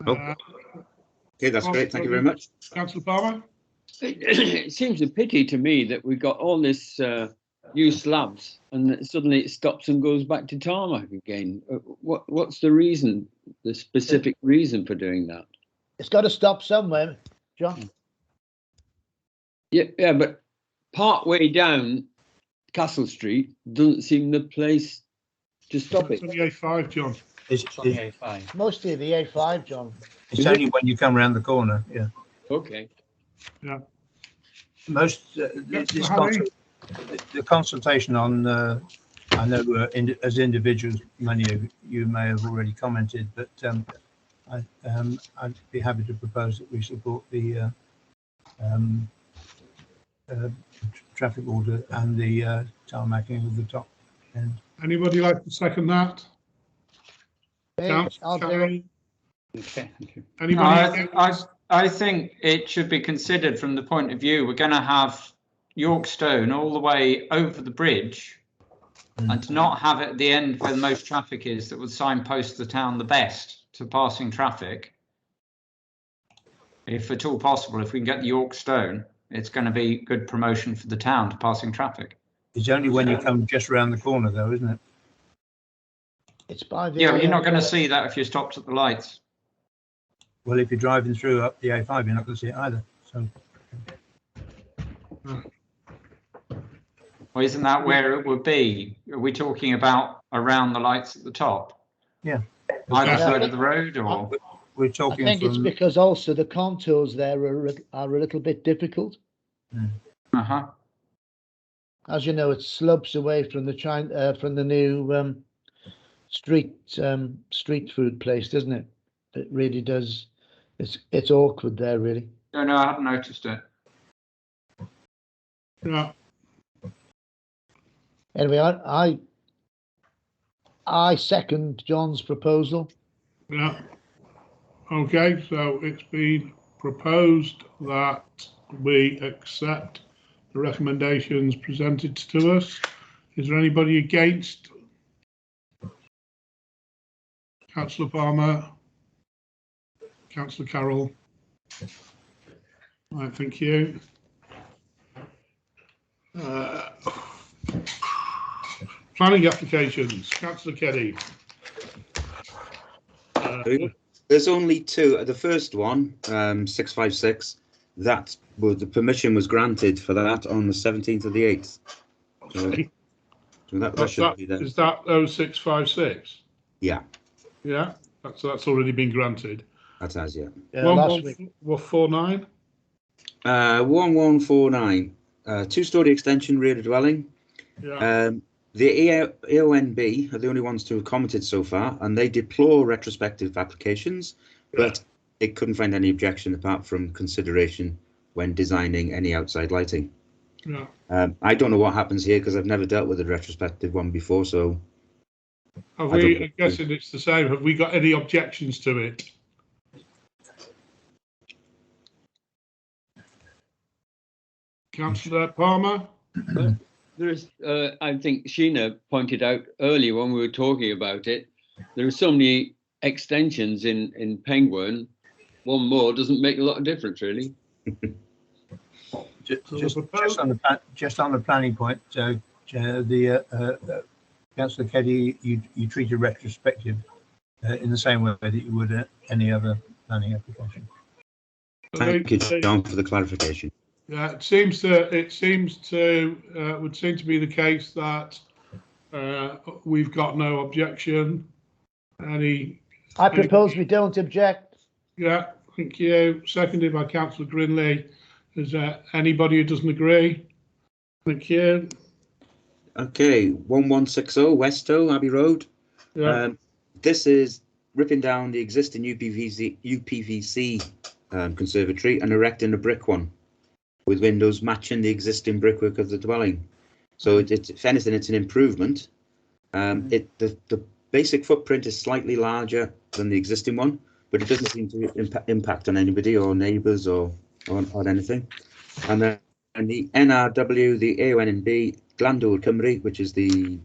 Okay, that's great. Thank you very much. Councillor Palmer? It seems a pity to me that we've got all this new slabs and suddenly it stops and goes back to tarmac again. What's the reason, the specific reason for doing that? It's got to stop somewhere, John. Yeah, but part way down Castle Street doesn't seem the place to stop it. It's on the A5, John. It's It's on the A5. Mostly the A5, John. only when you come round the corner, yeah. Okay. Yeah. Most the consultation on I know as individuals, many of you may have already commented, but I'd be happy to propose that we support the traffic order and the tarmacking of the top end. Anybody like to second that? I'll do it. Okay, thank you. Anybody? I think it should be considered from the point of view, we're going to have York Stone all the way over the bridge, and to not have it at the end where the most traffic is, that would signpost the town the best to passing traffic. If at all possible, if we can get the York Stone, it's going to be good promotion for the town to passing traffic. It's only when you come just around the corner though, isn't it? It's by the. Yeah, but you're not going to see that if you're stopped at the lights. Well, if you're driving through up the A5, you're not going to see it either. So. Well, isn't that where it would be? Are we talking about around the lights at the top? Yeah. Either side of the road, or? We're I talking think it's from, because also the contours there are a little bit difficult. Uh-huh. As you know, it slopes away from the new street food place, doesn't it? It really does. It's awkward there, really. No, I haven't noticed it. Yeah. Anyway, I second John's proposal. Yeah. Okay, so it's been proposed that we accept the recommendations presented to us. Is there anybody against? Councillor Palmer? Councillor Carroll? Right, thank you. Planning applications, Councillor Keddy. There's only two. The first one, 656, the permission was granted for that on the 17th of the 8th. So that should be there. Is that 0656? Yeah. Yeah, that's already been granted. That has, yeah. Last week. 149? 1149, two-storey extension rear dwelling. Yeah. The AONB are the only ones to have commented so far, and they deplore retrospective applications, but it couldn't find any objection apart from consideration when designing any outside lighting. Yeah. I don't know what happens here because I've never dealt with a retrospective one before, so. I'm guessing it's the same. Have we got any objections to it? Councillor Palmer? There is, I think Sheena pointed out earlier when we were talking about it, there are so many extensions in Penguin. One more doesn't make a lot of difference, really. just on the planning point, Councillor Keddy, you treat a retrospective in the same way that you would any other planning application. Thank you, John, for the clarification. Yeah, it seems to would seem to be the case that we've got no objection. I propose we don't object. Yeah, thank you. Seconded by Councillor Grinley. Is there anybody who doesn't agree? Thank you. Okay, 1160 Westow Abbey Road. Yeah. This is ripping down the existing UPVC conservatory and erecting a brick one with windows matching the existing brickwork of the dwelling. So if anything, it's an improvement. The basic footprint is slightly larger than the existing one, but it doesn't seem to impact on anybody or neighbours or anything. And then the NRW, the AONB, Glandwr Cymru, which is the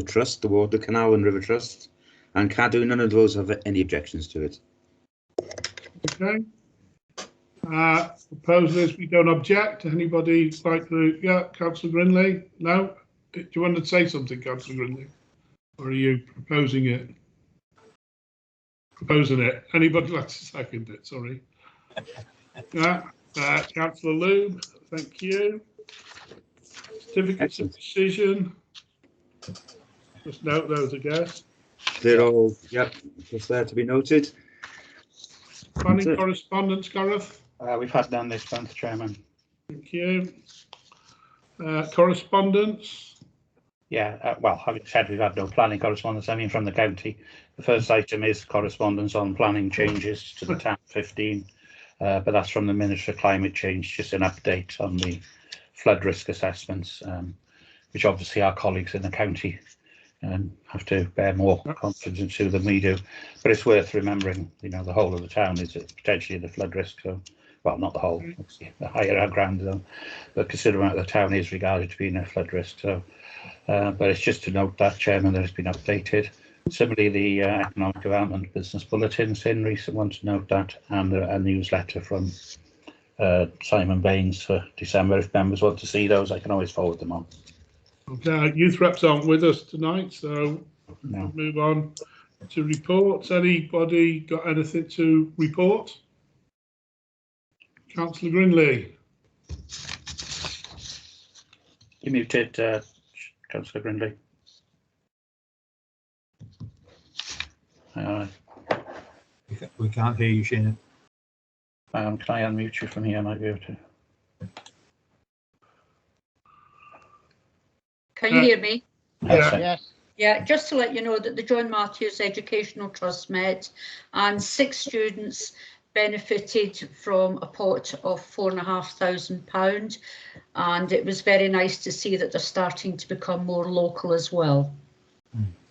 trust, the Water, Canal and River Trust, and Cadw, none of those have any objections to it. Okay. Proposal is we don't object. Anybody like to? Yeah, Councillor Grinley. No. Do you want to say something, Councillor Grinley, or are you proposing it? Proposing it. Anybody like to second it? Sorry. Yeah. Councillor Lube. Thank you. Certificates of decision. Just note those, I guess. They're all, yep, just there to be noted. Planning correspondence, Gareth. We've had none this month, Chairman. Thank you. Correspondence. Yeah, well, having said we've had no planning correspondence, I mean from the county. The first item is correspondence on planning changes to the TAP 15, but that's from the Minister of Climate Change, just an update on the flood risk assessments, which obviously our colleagues in the county have to bear more confidence to than we do. But it's worth remembering, you know, the whole of the town is potentially the flood risk. So, well, not the whole, obviously, the higher ground zone, but considering that the town is regarded to being a flood risk. So, but it's just to note that, Chairman, that has been updated. Similarly, the Economic Development Business Bulletins in recent ones to note that, and a newsletter from Simon Baines for December. If members want to see those, I can always forward them on. Okay, youth reps aren't with us tonight, so we'll move on to reports. Anybody got anything to report? Councillor Grinley. You muted, Councillor Grinley. We can't hear you, Shannon. Can I unmute you from here? I might be able to. Can you hear me? Yes. Yeah, just to let you know that the John Matthews Educational Trust met and 6 students benefited from a pot of £4,500, and it was very nice to see that they're starting to become more local as well.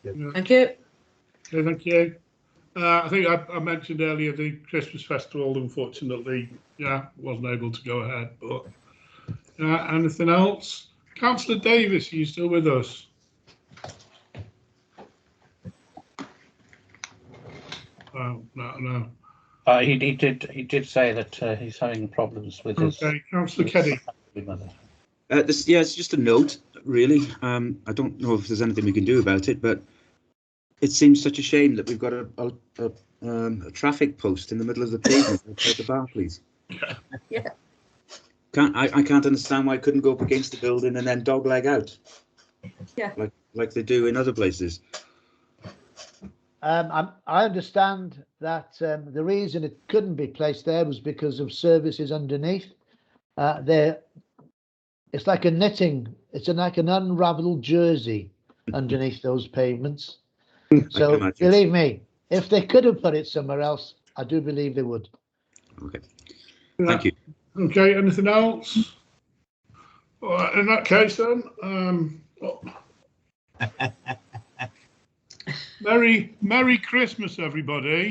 Thank you. Okay, thank you. I think I mentioned earlier the Christmas festival, unfortunately, wasn't able to go ahead, but anything else? Councillor Davis, are you still with us? Oh, no. He did say that he's having problems with his. Okay, Councillor Keddy. It's just a note, really. I don't know if there's anything we can do about it, but it seems such a shame that we've got a traffic post in the middle of the pavement outside the Barclays. Yeah. I can't understand why it couldn't go up against the building and then dogleg out. Yeah. Like they do in other places. I understand that the reason it couldn't be placed there was because of services underneath. It's like a knitting. It's like an unraveled jersey underneath those pavements. So believe me, if they could have put it somewhere else, I do believe they would. Okay. Thank you. Okay, anything else? All right, in that case then, Merry Christmas, everybody.